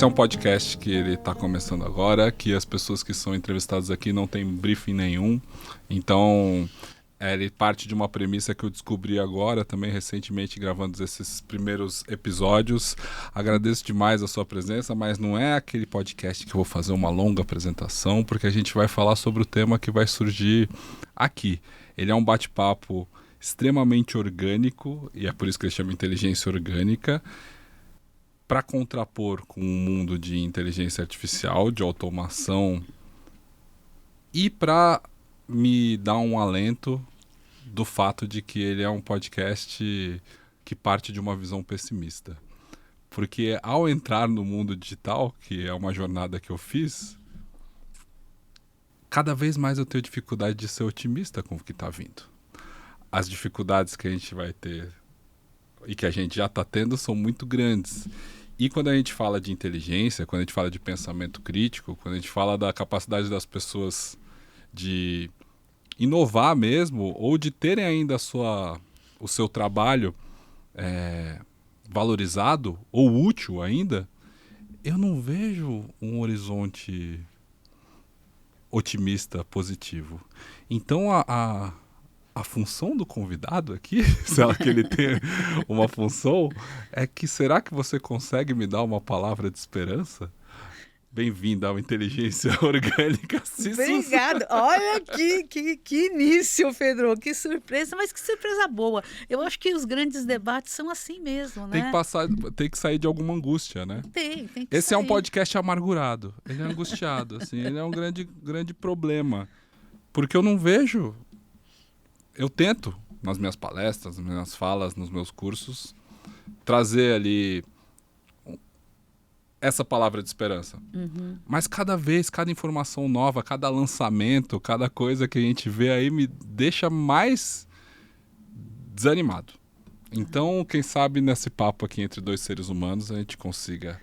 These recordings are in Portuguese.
Esse é um podcast que ele está começando agora, que as pessoas que são entrevistadas aqui não têm briefing nenhum. Então, ele parte de uma premissa que eu descobri agora, também recentemente, gravando esses primeiros episódios. Agradeço demais a sua presença, mas não é aquele podcast que eu vou fazer uma longa apresentação, porque a gente vai falar sobre o tema que vai surgir aqui. Ele é um bate-papo extremamente orgânico, e é por isso que ele chama inteligência orgânica, para contrapor com um mundo de inteligência artificial, de automação, e para me dar um alento do fato de que ele é um podcast que parte de uma visão pessimista. Porque ao entrar no mundo digital, que é uma jornada que eu fiz, cada vez mais eu tenho dificuldade de ser otimista com o que está vindo. As dificuldades que a gente vai ter e que a gente já está tendo são muito grandes. E quando a gente fala de inteligência, quando a gente fala de pensamento crítico, quando a gente fala da capacidade das pessoas de inovar mesmo, ou de terem ainda o seu trabalho valorizado ou útil ainda, eu não vejo um horizonte otimista, positivo. Então a função do convidado aqui, será que ele tem uma função, é que será que você consegue me dar uma palavra de esperança? Bem-vinda ao Inteligência Orgânica. Obrigada. Olha que início, Pedro. Que surpresa, mas que surpresa boa. Eu acho que os grandes debates são assim mesmo, né? Tem que sair de alguma angústia, né? Tem que Esse sair. É um podcast amargurado. Ele é angustiado, assim. Ele é um grande problema. Porque eu não vejo... Eu tento, nas minhas palestras, nas minhas falas, nos meus cursos, trazer ali essa palavra de esperança. Uhum. Mas cada informação nova, cada lançamento, cada coisa que a gente vê aí me deixa mais desanimado. Então, quem sabe nesse papo aqui entre dois seres humanos a gente consiga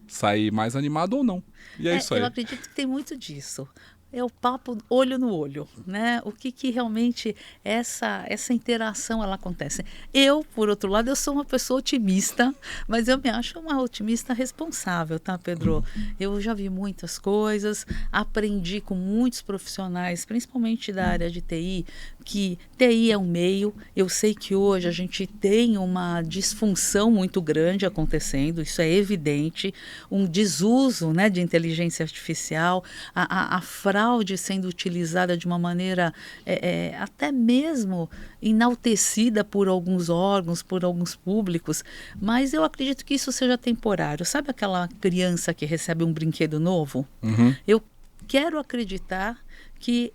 sair mais animado ou não. E é isso aí. Eu acredito que tem muito disso. É o papo olho no olho, né? O que realmente essa interação ela acontece. Eu, por outro lado, eu sou uma pessoa otimista, mas eu me acho uma otimista responsável, tá, Pedro? Eu já vi muitas coisas, aprendi com muitos profissionais, principalmente da área de TI, que TI é um meio. Eu sei que hoje a gente tem uma disfunção muito grande acontecendo, isso é evidente, um desuso, né, de inteligência artificial, a fraude sendo utilizada de uma maneira até mesmo enaltecida por alguns órgãos, por alguns públicos, mas eu acredito que isso seja temporário. Sabe aquela criança que recebe um brinquedo novo? Uhum. Eu quero acreditar que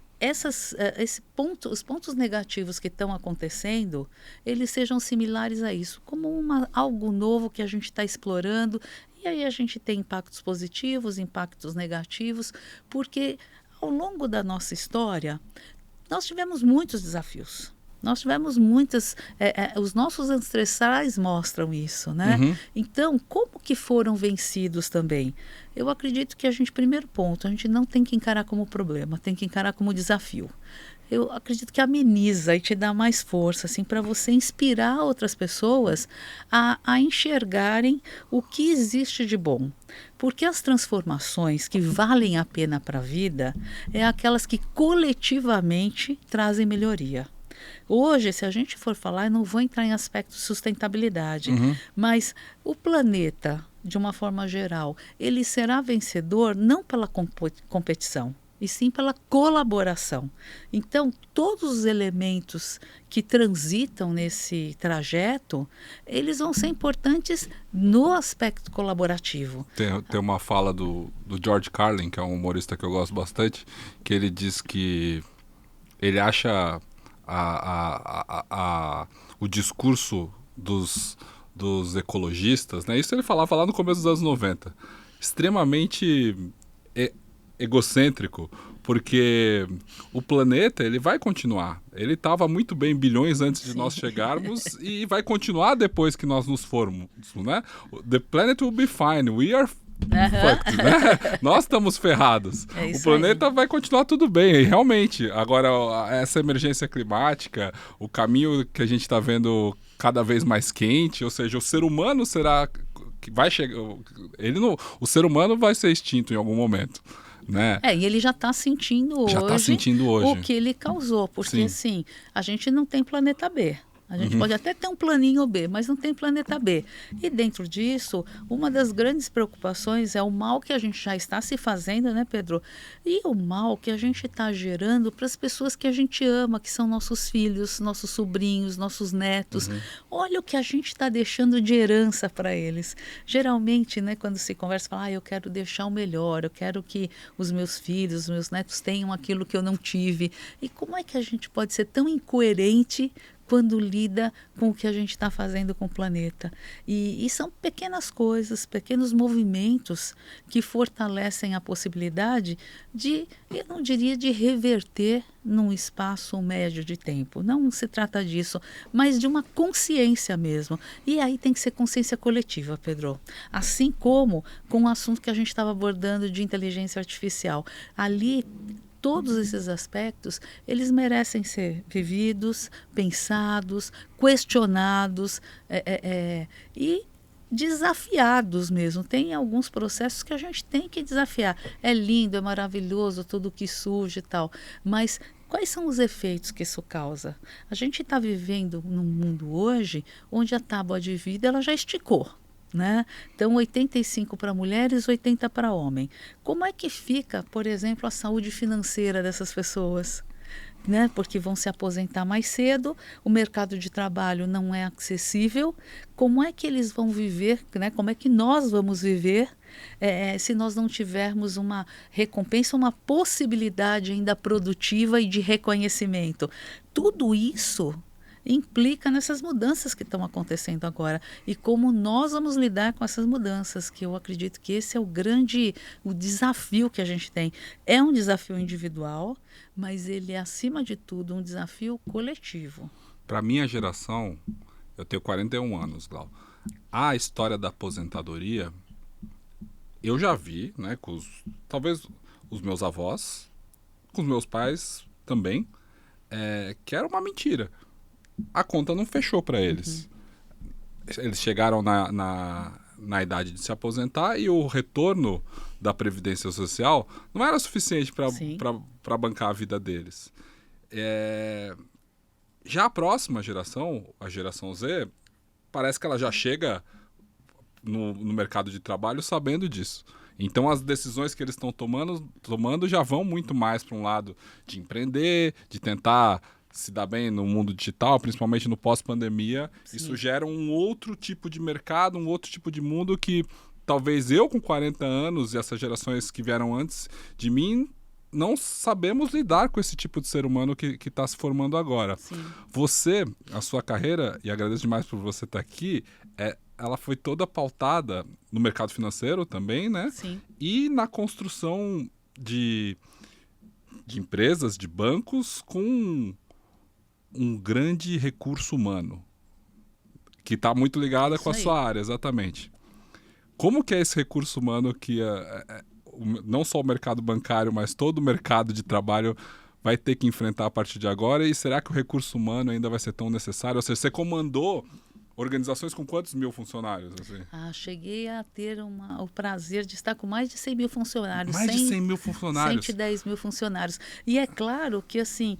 os pontos negativos que estão acontecendo, eles sejam similares a isso, como algo novo que a gente está explorando, e aí a gente tem impactos positivos, impactos negativos, porque ao longo da nossa história, nós tivemos muitos desafios. Nós tivemos os nossos ancestrais mostram isso, né? Uhum. Então, como que foram vencidos também? Eu acredito que primeiro ponto, a gente não tem que encarar como problema, tem que encarar como desafio. Eu acredito que ameniza e te dá mais força, assim, para você inspirar outras pessoas a enxergarem o que existe de bom. Porque as transformações que valem a pena para a vida é aquelas que coletivamente trazem melhoria. Hoje, se a gente for falar, eu não vou entrar em aspectos de sustentabilidade, mas o planeta, de uma forma geral, ele será vencedor não pela competição, e sim pela colaboração. Então, todos os elementos que transitam nesse trajeto, eles vão ser importantes no aspecto colaborativo. Tem uma fala do George Carlin, que é um humorista que eu gosto bastante, que ele diz que ele acha o discurso dos ecologistas, né? Isso ele falava lá no começo dos anos 90, extremamente egocêntrico, porque o planeta ele vai continuar. Ele estava muito bem bilhões antes de nós chegarmos e vai continuar depois que nós nos formos, né? The planet will be fine. We are fucked, né? Nós estamos ferrados. O planeta vai continuar tudo bem, e realmente. Agora, essa emergência climática, o caminho que a gente está vendo cada vez mais quente, ou seja, o ser humano será que vai chegar, ele não, o ser humano vai ser extinto em algum momento, né? E ele já está sentindo hoje o que ele causou, porque assim, a gente não tem planeta B. A gente pode até ter um planinho B, mas não tem planeta B. E dentro disso, uma das grandes preocupações é o mal que a gente já está se fazendo, né, Pedro? E o mal que a gente está gerando para as pessoas que a gente ama, que são nossos filhos, nossos sobrinhos, nossos netos. Olha o que a gente está deixando de herança para eles. Geralmente, né, quando se conversa, fala, eu quero deixar o melhor, eu quero que os meus filhos, os meus netos tenham aquilo que eu não tive. E como é que a gente pode ser tão incoerente quando lida com o que a gente está fazendo com o planeta? E são pequenas coisas, pequenos movimentos que fortalecem a possibilidade de, eu não diria de reverter num espaço médio de tempo. Não se trata disso, mas de uma consciência mesmo. E aí tem que ser consciência coletiva, Pedro. Assim como com o assunto que a gente estava abordando de inteligência artificial. Ali, todos esses aspectos, eles merecem ser vividos, pensados, questionados e desafiados mesmo. Tem alguns processos que a gente tem que desafiar. É lindo, é maravilhoso tudo que surge e tal, mas quais são os efeitos que isso causa? A gente está vivendo num mundo hoje onde a tábua de vida ela já esticou. Né? Então, 85 para mulheres, 80 para homem. Como é que fica, por exemplo, a saúde financeira dessas pessoas? Né? Porque vão se aposentar mais cedo, o mercado de trabalho não é acessível. Como é que eles vão viver? Né? Como é que nós vamos viver se nós não tivermos uma recompensa, uma possibilidade ainda produtiva e de reconhecimento? Tudo isso implica nessas mudanças que estão acontecendo agora e como nós vamos lidar com essas mudanças, que eu acredito que esse é o desafio que a gente tem. É um desafio individual, mas ele é, acima de tudo, um desafio coletivo. Para minha geração, eu tenho 41 anos, Glau, a história da aposentadoria, eu já vi, né, talvez os meus avós, com os meus pais também, que era uma mentira. A conta não fechou para eles. Eles chegaram na idade de se aposentar e o retorno da Previdência Social não era suficiente para bancar a vida deles. Já a próxima geração, a geração Z, parece que ela já chega no mercado de trabalho sabendo disso. Então as decisões que eles estão tomando já vão muito mais para um lado de empreender, de tentar se dá bem no mundo digital, principalmente no pós-pandemia. Isso gera um outro tipo de mercado, um outro tipo de mundo que talvez eu com 40 anos e essas gerações que vieram antes de mim não sabemos lidar com esse tipo de ser humano que está se formando agora. Sim. Você, a sua carreira, e agradeço demais por você estar aqui, ela foi toda pautada no mercado financeiro também, né? Sim. E na construção de empresas, de bancos com um grande recurso humano, que está muito ligada com a sua área, exatamente. Como que é esse recurso humano que não só o mercado bancário, mas todo o mercado de trabalho vai ter que enfrentar a partir de agora? E será que o recurso humano ainda vai ser tão necessário? Ou seja, você comandou organizações com quantos mil funcionários? Assim? Cheguei a ter o prazer de estar com mais de 100 mil funcionários. Mais de 100 mil funcionários? 110 mil funcionários. E é claro que, assim,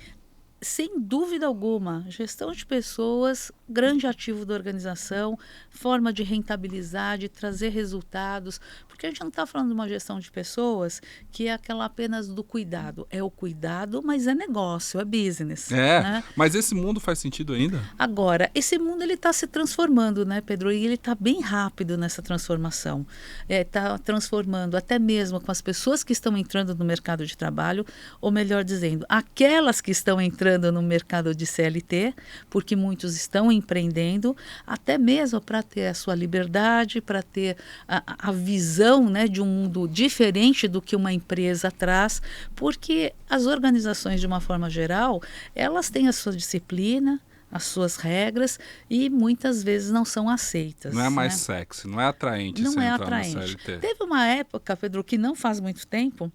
sem dúvida alguma, gestão de pessoas, grande ativo da organização, forma de rentabilizar, de trazer resultados, porque a gente não está falando de uma gestão de pessoas que é aquela apenas do cuidado. É o cuidado, mas é negócio, é business. Né? Mas esse mundo faz sentido ainda? Agora, esse mundo ele está se transformando, né, Pedro? E ele está bem rápido nessa transformação. Está transformando até mesmo com as pessoas que estão entrando no mercado de trabalho, ou melhor dizendo, aquelas que estão entrando no mercado de CLT, porque muitos estão empreendendo, até mesmo para ter a sua liberdade, para ter a visão, né, de um mundo diferente do que uma empresa traz, porque as organizações, de uma forma geral, elas têm a sua disciplina, as suas regras e muitas vezes não são aceitas. Não é mais sexy, não é atraente não você é entrar atraente. no CLT. Teve uma época, Pedro, que não faz muito tempo,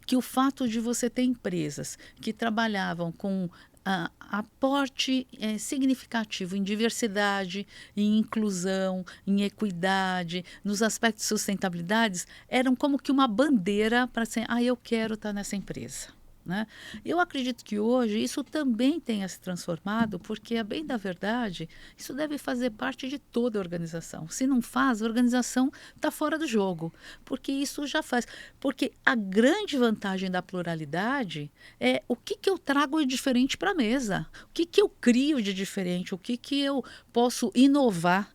que o fato de você ter empresas que trabalhavam com aporte significativo em diversidade, em inclusão, em equidade, nos aspectos de sustentabilidade, eram como que uma bandeira para dizer, eu quero estar nessa empresa. Né? Eu acredito que hoje isso também tenha se transformado, porque, a bem da verdade, isso deve fazer parte de toda a organização. Se não faz, a organização está fora do jogo, porque isso já faz. Porque a grande vantagem da pluralidade é o que eu trago de diferente para a mesa, o que eu crio de diferente, o que eu posso inovar.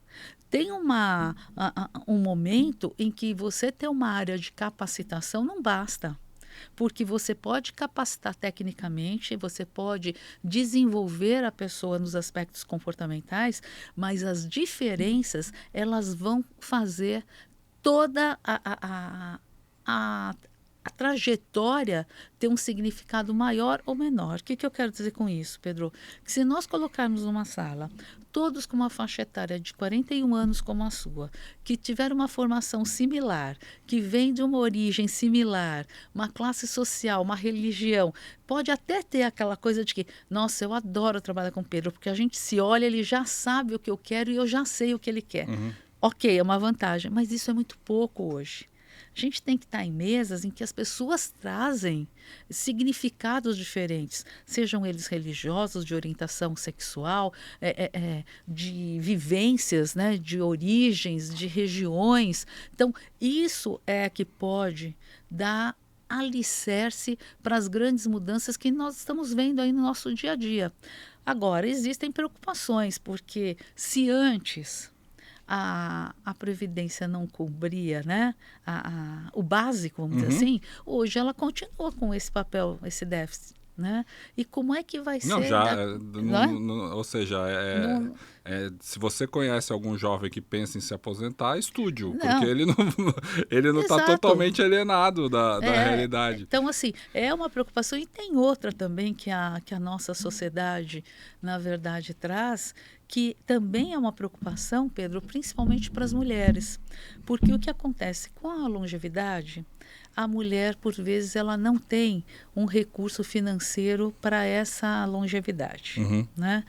Tem um momento em que você ter uma área de capacitação não basta. Porque você pode capacitar tecnicamente, você pode desenvolver a pessoa nos aspectos comportamentais, mas as diferenças, elas vão fazer toda a trajetória ter um significado maior ou menor. O que eu quero dizer com isso, Pedro? Que se nós colocarmos numa sala todos com uma faixa etária de 41 anos como a sua, que tiveram uma formação similar, que vem de uma origem similar, uma classe social, uma religião, pode até ter aquela coisa de que, nossa, eu adoro trabalhar com o Pedro, porque a gente se olha, ele já sabe o que eu quero e eu já sei o que ele quer. Ok, é uma vantagem, mas isso é muito pouco hoje. A gente tem que estar em mesas em que as pessoas trazem significados diferentes, sejam eles religiosos, de orientação sexual, de vivências, né, de origens, de regiões. Então, isso é que pode dar alicerce para as grandes mudanças que nós estamos vendo aí no nosso dia a dia. Agora, existem preocupações, porque se antes a Previdência não cobria, né, o básico, vamos dizer assim, hoje ela continua com esse papel, esse déficit. Né? E como é que vai Não, ser? já, Não? ou seja, Não, se você conhece algum jovem que pensa em se aposentar, estude-o, porque não. ele não está Exato. totalmente alienado da realidade. Então, assim, é uma preocupação, e tem outra também que a nossa sociedade, na verdade, traz, que também é uma preocupação, Pedro, principalmente para as mulheres. Porque o que acontece com a longevidade, a mulher, por vezes, ela não tem um recurso financeiro para essa longevidade. Né?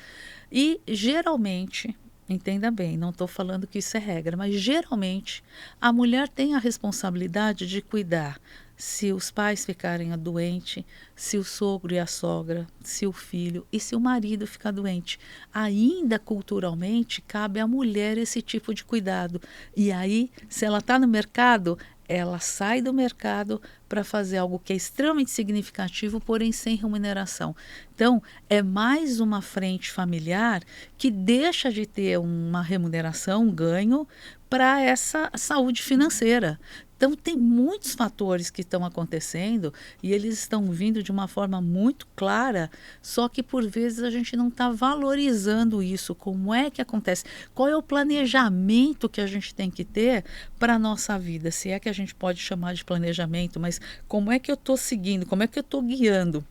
E, geralmente, entenda bem, não estou falando que isso é regra, mas, geralmente, a mulher tem a responsabilidade de cuidar se os pais ficarem doentes, se o sogro e a sogra, se o filho e se o marido ficar doente. Ainda culturalmente, cabe à mulher esse tipo de cuidado. E aí, se ela está no mercado, ela sai do mercado para fazer algo que é extremamente significativo, porém sem remuneração. Então, é mais uma frente familiar que deixa de ter uma remuneração, um ganho, para essa saúde financeira. Então, tem muitos fatores que estão acontecendo e eles estão vindo de uma forma muito clara, só que por vezes a gente não está valorizando isso. Como é que acontece? Qual é o planejamento que a gente tem que ter para a nossa vida? Se é que a gente pode chamar de planejamento, mas como é que eu estou seguindo? Como é que eu estou guiando?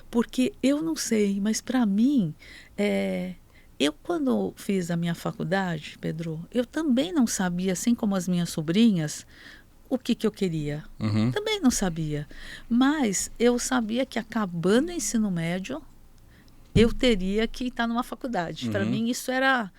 Porque eu não sei, mas para mim, eu, quando fiz a minha faculdade, Pedro, eu também não sabia, assim como as minhas sobrinhas, o que eu queria. Também não sabia. Mas eu sabia que, acabando o ensino médio, eu teria que estar numa faculdade. Para mim, isso era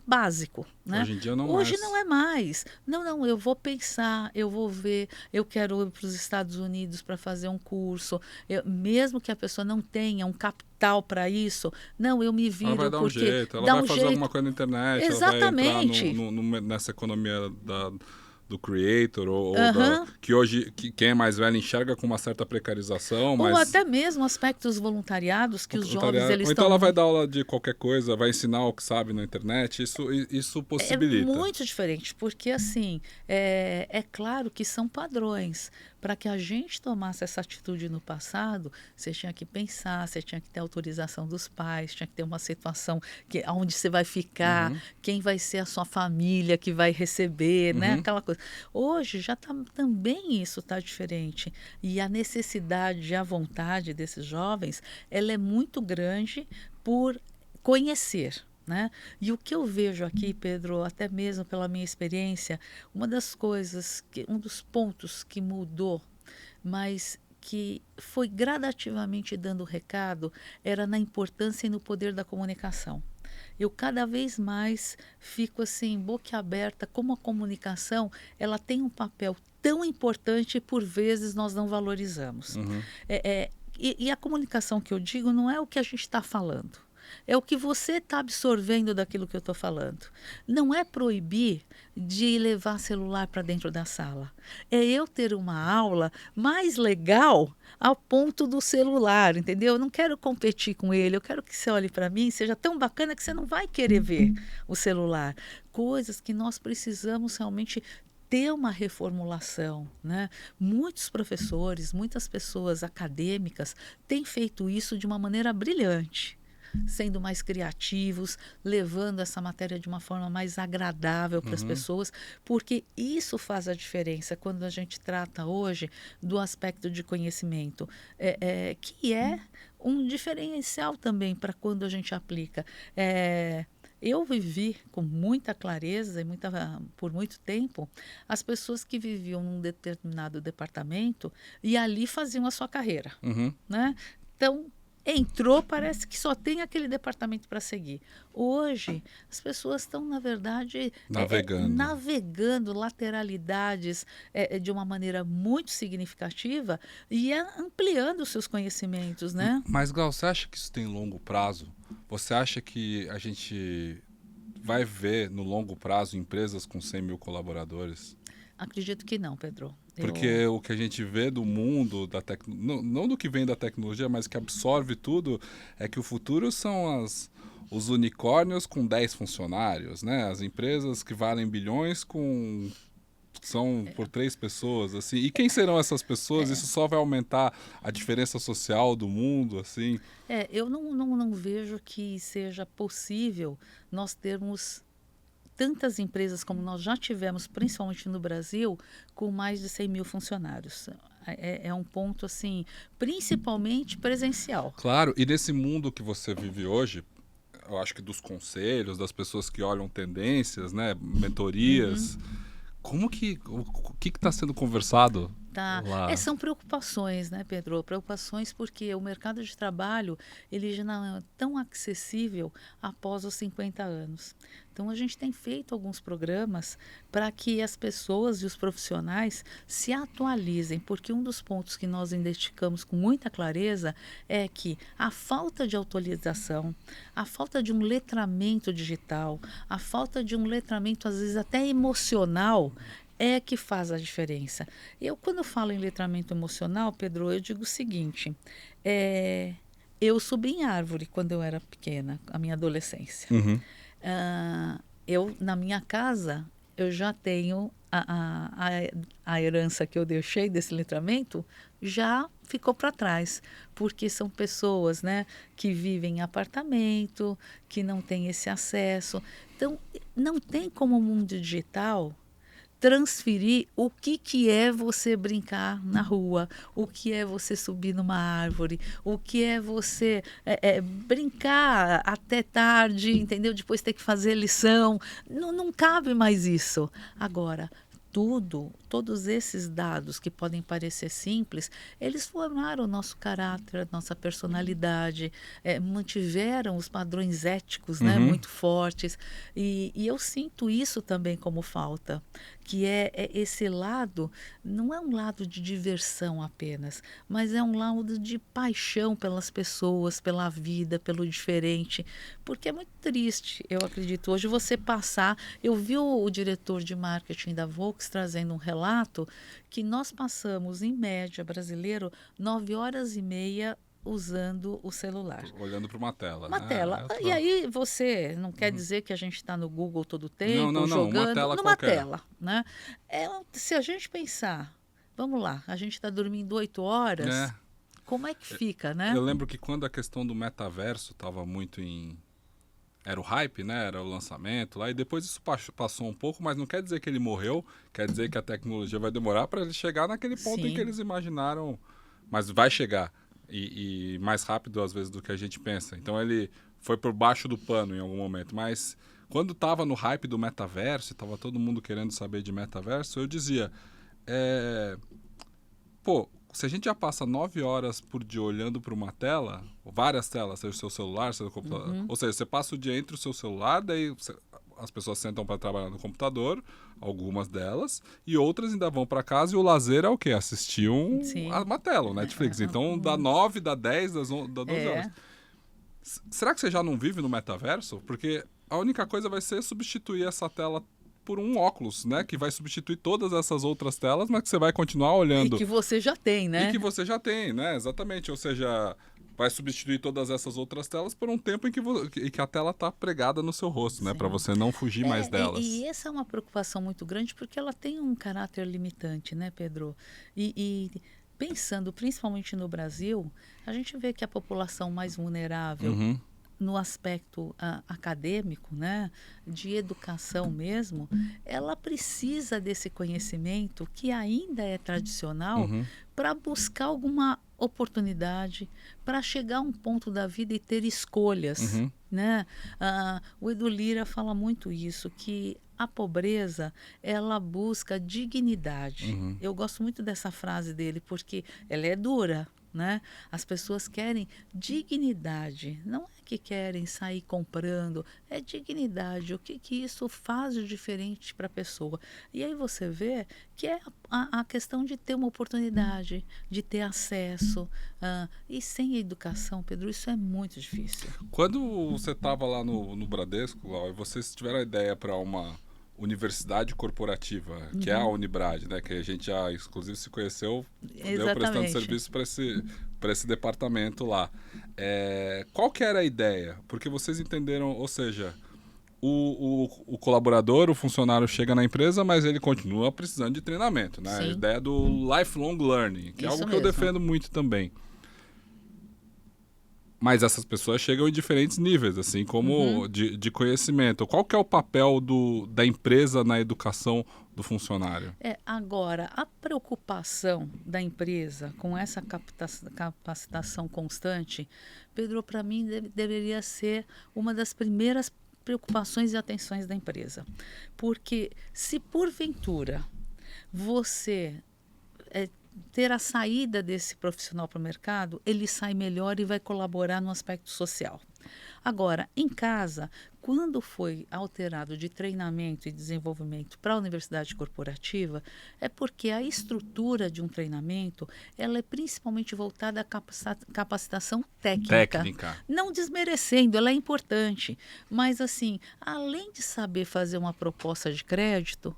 básico. Né? Hoje em dia não Hoje mais. não é mais. Não, eu vou pensar, eu vou ver, eu quero ir para os Estados Unidos para fazer um curso. Mesmo que a pessoa não tenha um capital para isso, não, eu me viro. Ela vai dar um jeito, ela vai fazer alguma coisa na internet, exatamente. Ela vai entrar nessa economia do creator, que hoje quem é mais velho enxerga com uma certa precarização. Ou mas até mesmo aspectos voluntariados que os jovens eles ou então ela vai dar aula de qualquer coisa, vai ensinar o que sabe na internet, isso possibilita. É muito diferente, porque assim, é claro que são padrões. Para que a gente tomasse essa atitude no passado, você tinha que pensar, você tinha que ter autorização dos pais, tinha que ter uma situação onde você vai ficar, quem vai ser a sua família que vai receber, né? Aquela coisa. Hoje já também isso está diferente. E a necessidade, a vontade desses jovens, ela é muito grande por conhecer. Né? E o que eu vejo aqui, Pedro, até mesmo pela minha experiência, uma das coisas, um dos pontos que mudou, mas que foi gradativamente dando recado era na importância e no poder da comunicação. Eu cada vez mais fico assim, boquiaberta, como a comunicação ela tem um papel tão importante e por vezes nós não valorizamos. Uhum. E a comunicação que eu digo não é o que a gente está falando. É o que você está absorvendo daquilo que eu estou falando. Não é proibir de levar celular para dentro da sala. É eu ter uma aula mais legal ao ponto do celular, entendeu? Eu não quero competir com ele. Eu quero que você olhe para mim e seja tão bacana que você não vai querer ver o celular. Coisas que nós precisamos realmente ter uma reformulação, né? Muitos professores, muitas pessoas acadêmicas têm feito isso de uma maneira brilhante, sendo mais criativos, levando essa matéria de uma forma mais agradável para as pessoas, porque isso faz a diferença quando a gente trata hoje do aspecto de conhecimento, que é um diferencial também para quando a gente aplica. Eu vivi com muita clareza e por muito tempo as pessoas que viviam num determinado departamento e ali faziam a sua carreira, Uhum. né? Então, entrou, parece que só tem aquele departamento para seguir. Hoje, as pessoas estão, na verdade, navegando lateralidades de uma maneira muito significativa e ampliando os seus conhecimentos, né? Mas, Gal, você acha que isso tem longo prazo? Você acha que a gente vai ver no longo prazo empresas com 100 mil colaboradores? Acredito que não, Pedro. Porque o que a gente vê do mundo, não do que vem da tecnologia, mas que absorve tudo, é que o futuro são os unicórnios com 10 funcionários, né? As empresas que valem bilhões são por 3 pessoas, assim. E quem serão essas pessoas? Isso só vai aumentar a diferença social do mundo, assim? Eu não vejo que seja possível nós termos tantas empresas como nós já tivemos, principalmente no Brasil, com mais de 100 mil funcionários. É um ponto, assim, principalmente presencial. Claro, e nesse mundo que você vive hoje, eu acho que dos conselhos, das pessoas que olham tendências, né, mentorias, o que está sendo conversado Tá. lá? São preocupações, né, Pedro? Preocupações porque o mercado de trabalho ele já não é tão acessível após os 50 anos. Então, a gente tem feito alguns programas para que as pessoas e os profissionais se atualizem, porque um dos pontos que nós identificamos com muita clareza é que a falta de atualização, a falta de um letramento digital, a falta de um letramento, às vezes, até emocional, é que faz a diferença. Quando eu falo em letramento emocional, Pedro, eu digo o seguinte, eu subi em árvore quando eu era pequena, a minha adolescência. Uhum. Na minha casa, eu já tenho a herança que eu deixei desse letramento, já ficou para trás, porque são pessoas, né, que vivem em apartamento, que não têm esse acesso. Então, não tem como o mundo digital transferir o que é você brincar na rua, o que é você subir numa árvore, o que é você brincar até tarde, entendeu? Depois ter que fazer lição. Não cabe mais isso. Agora, todos esses dados que podem parecer simples, eles formaram o nosso caráter, a nossa personalidade, mantiveram os padrões éticos, né, muito fortes. E eu sinto isso também como falta, que é esse lado, não é um lado de diversão apenas, mas é um lado de paixão pelas pessoas, pela vida, pelo diferente, porque é muito triste, eu acredito, hoje você passar, eu vi o diretor de marketing da Volks trazendo um relato que nós passamos, em média, brasileiro, 9h30 usando o celular. Olhando para uma tela. Uma tela. E aí você não quer dizer que a gente está no Google todo o tempo, não, jogando uma tela numa qualquer. tela, né? Se a gente pensar, vamos lá, a gente está dormindo 8 horas, como é que fica, né? Eu lembro que quando a questão do metaverso estava muito era o hype, né? Era o lançamento lá, e depois isso passou um pouco, mas não quer dizer que ele morreu, quer dizer que a tecnologia vai demorar para ele chegar naquele ponto em que eles imaginaram, mas vai chegar, e mais rápido às vezes do que a gente pensa. Então ele foi por baixo do pano em algum momento, mas quando estava no hype do metaverso, estava todo mundo querendo saber de metaverso, eu dizia, se a gente já passa 9 horas por dia olhando para uma tela, várias telas, seja o seu celular, seja o computador, ou seja, você passa o dia entre o seu celular, daí as pessoas sentam para trabalhar no computador, algumas delas, e outras ainda vão para casa e o lazer é o quê? Assistir uma tela, o Netflix. Então dá 9, dá 10, dá 12 horas. Será que você já não vive no metaverso? Porque a única coisa vai ser substituir essa tela por um óculos, né? Que vai substituir todas essas outras telas, mas que você vai continuar olhando. E que você já tem, né? E que você já tem, né? Exatamente. Ou seja, vai substituir todas essas outras telas por um tempo em que a tela está pregada no seu rosto, né? Para você não fugir mais delas. E essa é uma preocupação muito grande porque ela tem um caráter limitante, né, Pedro? E pensando principalmente no Brasil, a gente vê que a população mais vulnerável no aspecto acadêmico, né, de educação mesmo, ela precisa desse conhecimento que ainda é tradicional para buscar alguma oportunidade, para chegar a um ponto da vida e ter escolhas. Né? O Edu Lyra fala muito isso, que a pobreza, ela busca dignidade. Eu gosto muito dessa frase dele, porque ela é dura, né? As pessoas querem dignidade, não é que querem sair comprando, é dignidade. O que isso faz de diferente para a pessoa? E aí você vê que é a questão de ter uma oportunidade, de ter acesso. E sem educação, Pedro, isso é muito difícil. Quando você estava lá no Bradesco, Lau, e vocês tiveram a ideia para uma universidade corporativa, que é a Unibrad, né? Que a gente já, inclusive, se conheceu, deu prestando serviço para esse departamento lá. Qual que era a ideia? Porque vocês entenderam, ou seja, o colaborador, o funcionário chega na empresa, mas ele continua precisando de treinamento, né? A ideia do lifelong learning, que é algo que eu defendo muito também. Mas essas pessoas chegam em diferentes níveis, assim como de conhecimento. Qual que é o papel da empresa na educação do funcionário? Agora, a preocupação da empresa com essa capacitação constante, Pedro, para mim deveria ser uma das primeiras preocupações e atenções da empresa. Porque se porventura você ter a saída desse profissional para o mercado, ele sai melhor e vai colaborar no aspecto social. Agora, em casa, quando foi alterado de treinamento e desenvolvimento para a universidade corporativa, é porque a estrutura de um treinamento, ela é principalmente voltada à capacitação técnica. Não desmerecendo, ela é importante. Mas, assim, além de saber fazer uma proposta de crédito,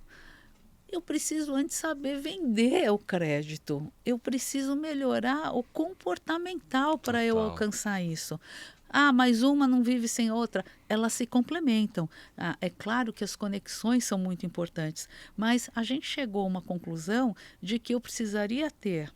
eu preciso antes saber vender o crédito. Eu preciso melhorar o comportamental para eu alcançar isso. Mas uma não vive sem outra. Elas se complementam. É claro que as conexões são muito importantes, mas a gente chegou a uma conclusão de que eu precisaria ter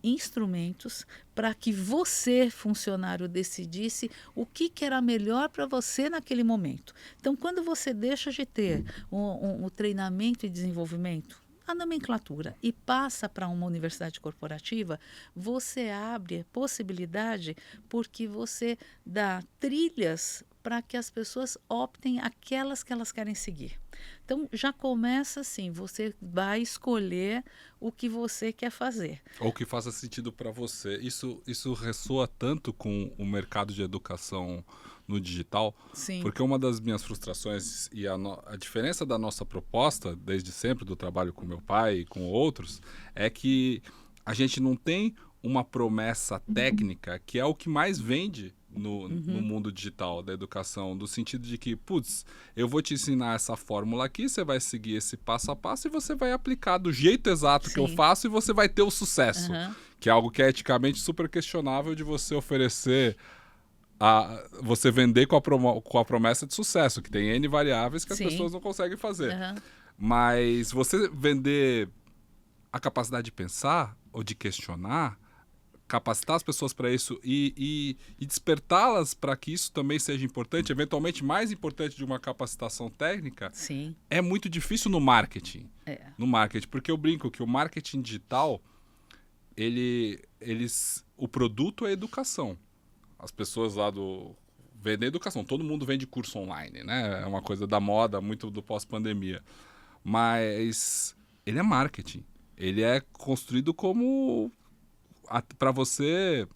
instrumentos para que você, funcionário, decidisse o que era melhor para você naquele momento. Então, quando você deixa de ter o treinamento e desenvolvimento, a nomenclatura, e passa para uma universidade corporativa, você abre possibilidade porque você dá trilhas para que as pessoas optem aquelas que elas querem seguir. Então, já começa assim, você vai escolher o que você quer fazer. Ou que faça sentido para você. Isso ressoa tanto com o mercado de educação no digital, porque uma das minhas frustrações e a diferença da nossa proposta, desde sempre, do trabalho com meu pai e com outros, é que a gente não tem uma promessa técnica que é o que mais vende no mundo digital da educação, do sentido de que, eu vou te ensinar essa fórmula aqui, você vai seguir esse passo a passo e você vai aplicar do jeito exato que eu faço e você vai ter o sucesso, que é algo que é eticamente super questionável de você oferecer, você vender com a promessa de sucesso, que tem N variáveis que as pessoas não conseguem fazer. Mas você vender a capacidade de pensar ou de questionar, capacitar as pessoas para isso e despertá-las para que isso também seja importante, eventualmente mais importante de uma capacitação técnica, é muito difícil no marketing. No marketing, porque eu brinco que o marketing digital, o produto é educação. As pessoas lá vendem educação, todo mundo vende curso online, né? É uma coisa da moda, muito do pós-pandemia. Mas ele é marketing. Ele é construído como para você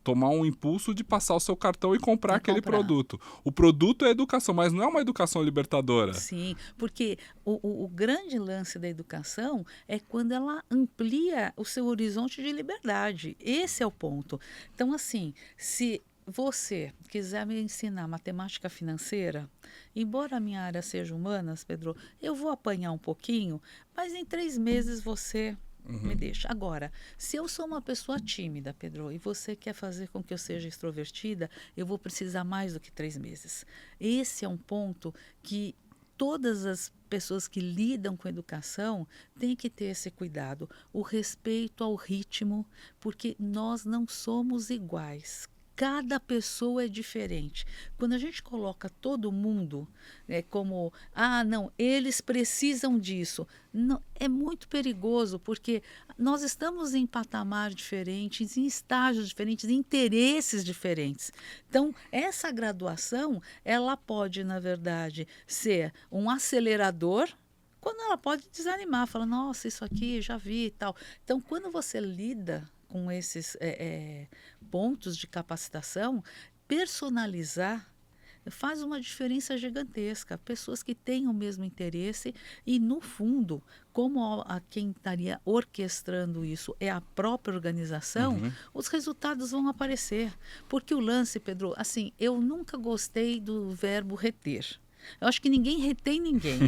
tomar um impulso de passar o seu cartão e comprar aquele produto. O produto é educação, mas não é uma educação libertadora. Sim, porque o grande lance da educação é quando ela amplia o seu horizonte de liberdade. Esse é o ponto. Então, assim, se você quiser me ensinar matemática financeira, embora a minha área seja humanas, Pedro, eu vou apanhar um pouquinho, mas em 3 meses você me deixa. Agora, se eu sou uma pessoa tímida, Pedro, e você quer fazer com que eu seja extrovertida, eu vou precisar mais do que 3 meses. Esse é um ponto que todas as pessoas que lidam com educação têm que ter esse cuidado, o respeito ao ritmo, porque nós não somos iguais. Cada pessoa é diferente. Quando a gente coloca todo mundo como, não, eles precisam disso, não, é muito perigoso, porque nós estamos em patamar diferentes, em estágios diferentes, em interesses diferentes. Então, essa graduação, ela pode, na verdade, ser um acelerador, quando ela pode desanimar, falar, nossa, isso aqui já vi e tal. Então, quando você lida com esses pontos de capacitação, personalizar faz uma diferença gigantesca. Pessoas que têm o mesmo interesse e, no fundo, como a quem estaria orquestrando isso é a própria organização, os resultados vão aparecer. Porque o lance, Pedro, assim, eu nunca gostei do verbo reter. Eu acho que ninguém retém ninguém.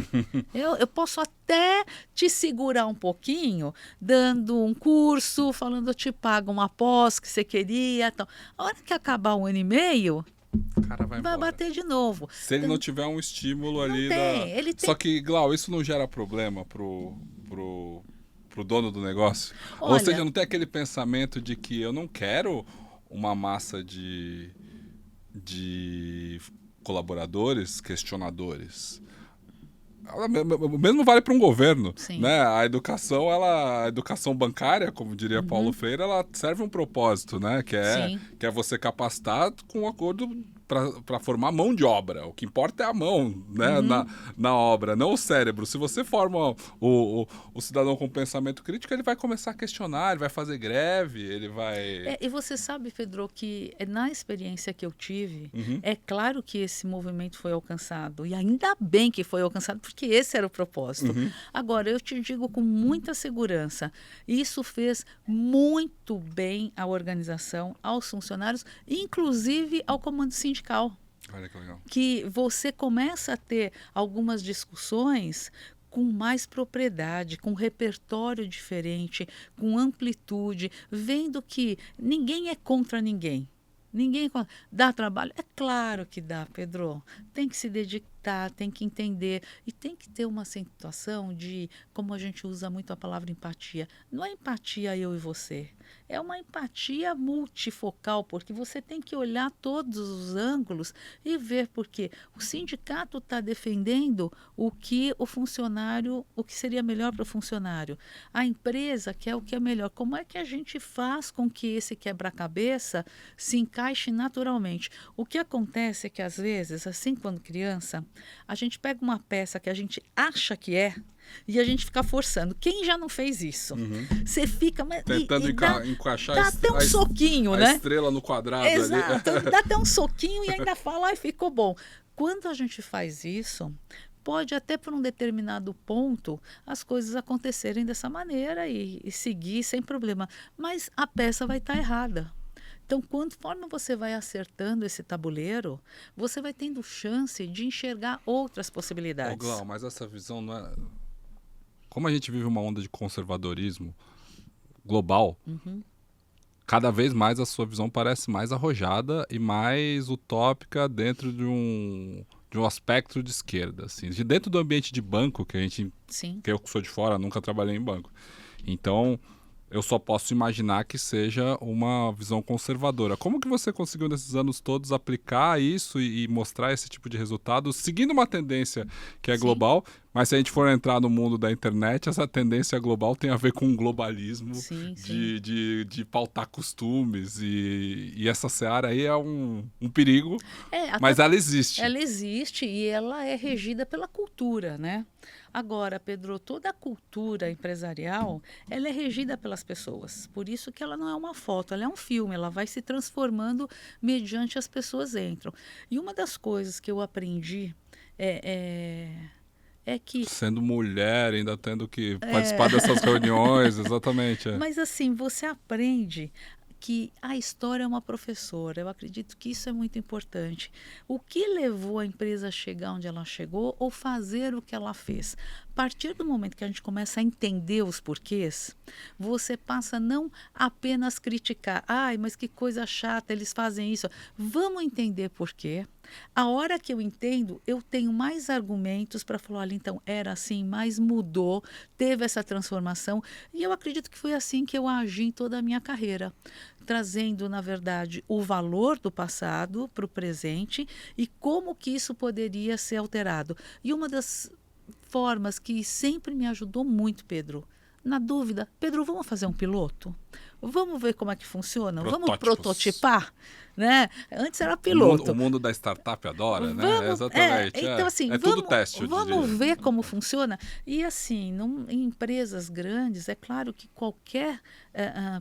Eu posso até te segurar um pouquinho, dando um curso, falando eu te pago uma pós que você queria. Tal. A hora que acabar 1 ano e meio, o cara vai bater de novo. Se ele não tiver um estímulo ali. Ele tem... Só que, Glau, isso não gera problema pro dono do negócio? Olha, ou seja, não tem aquele pensamento de que eu não quero uma massa de colaboradores, questionadores. O mesmo vale para um governo, né? A educação bancária, como diria Paulo Freire, ela serve um propósito, né? Que é você capacitar com um acordo para formar mão de obra. O que importa é a mão, né? Na obra, não o cérebro. Se você forma o cidadão com pensamento crítico, ele vai começar a questionar, ele vai fazer greve, ele vai... E você sabe, Pedro, que na experiência que eu tive, é claro que esse movimento foi alcançado, e ainda bem que foi alcançado, porque esse era o propósito. Agora, eu te digo com muita segurança, isso fez muito bem à organização, aos funcionários, inclusive ao comando sindical. Olha que legal. Que você começa a ter algumas discussões com mais propriedade, com repertório diferente, com amplitude, vendo que ninguém é contra ninguém. Ninguém dá trabalho? É claro que dá, Pedro. Tem que se dedicar, tem que entender e tem que ter uma situação de, como a gente usa muito a palavra empatia, não é empatia eu e você, é uma empatia multifocal, porque você tem que olhar todos os ângulos e ver porque o sindicato está defendendo o que o funcionário, o que seria melhor para o funcionário. A empresa quer o que é melhor. Como é que a gente faz com que esse quebra-cabeça se encaixe naturalmente? O que acontece é que, às vezes, assim, quando criança, a gente pega uma peça que a gente acha que é e a gente fica forçando. Quem já não fez isso? Você fica... Tentando encaixar dá até um soquinho, né? A estrela no quadrado. Exato, ali. Dá até um soquinho e ainda fala, ai, ficou bom. Quando a gente faz isso, pode até por um determinado ponto as coisas acontecerem dessa maneira e seguir sem problema. Mas a peça vai estar errada. Então, conforme você vai acertando esse tabuleiro, você vai tendo chance de enxergar outras possibilidades. Ô, Glau, mas essa visão não é... Como a gente vive uma onda de conservadorismo global, cada vez mais a sua visão parece mais arrojada e mais utópica dentro de um aspecto de esquerda. Assim. Dentro do ambiente de banco, que eu que sou de fora, nunca trabalhei em banco. Então... eu só posso imaginar que seja uma visão conservadora. Como que você conseguiu, nesses anos todos, aplicar isso e mostrar esse tipo de resultado, seguindo uma tendência que é global, Mas se a gente for entrar no mundo da internet, essa tendência global tem a ver com o globalismo, Sim, de pautar costumes, e essa seara aí é um perigo, mas ela existe. Ela existe e ela é regida pela cultura, né? Agora, Pedro, toda a cultura empresarial, ela é regida pelas pessoas. Por isso que ela não é uma foto, ela é um filme, ela vai se transformando mediante as pessoas entram. E uma das coisas que eu aprendi é que Sendo mulher, ainda tendo que participar dessas reuniões, exatamente. Mas assim, você aprende que a história é uma professora. Eu acredito que isso é muito importante. O que levou a empresa a chegar onde ela chegou ou fazer o que ela fez? A partir do momento que a gente começa a entender os porquês, você passa a não apenas criticar. Ai, mas que coisa chata, eles fazem isso. Vamos entender por quê. A hora que eu entendo, eu tenho mais argumentos para falar, olha, então era assim, mas mudou, teve essa transformação. E eu acredito que foi assim que eu agi em toda a minha carreira, trazendo, na verdade, o valor do passado para o presente e como que isso poderia ser alterado. E uma das formas que sempre me ajudou muito, Pedro, na dúvida, Pedro, vamos fazer um piloto? Vamos ver como é que funciona? Vamos prototipar? Né? Antes era piloto. O mundo da startup adora, né? Vamos, Exatamente. Então, assim, tudo teste, eu vamos diria. ver como funciona. E assim, em empresas grandes, é claro que qualquer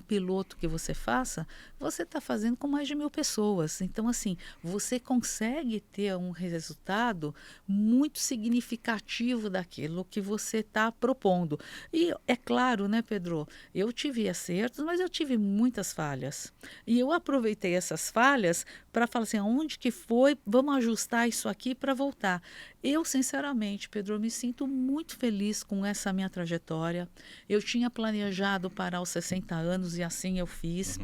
piloto que você faça, você está fazendo com mais de 1.000 pessoas. Então, assim, você consegue ter um resultado muito significativo daquilo que você está propondo. E é claro, né, Pedro? Eu tive acertos, mas eu tive muitas falhas. E eu aproveitei essas falhas para falar assim, onde que foi? Vamos ajustar isso aqui para voltar. Eu, sinceramente, Pedro, me sinto muito feliz com essa minha trajetória. Eu tinha planejado parar aos 60 anos e assim eu fiz.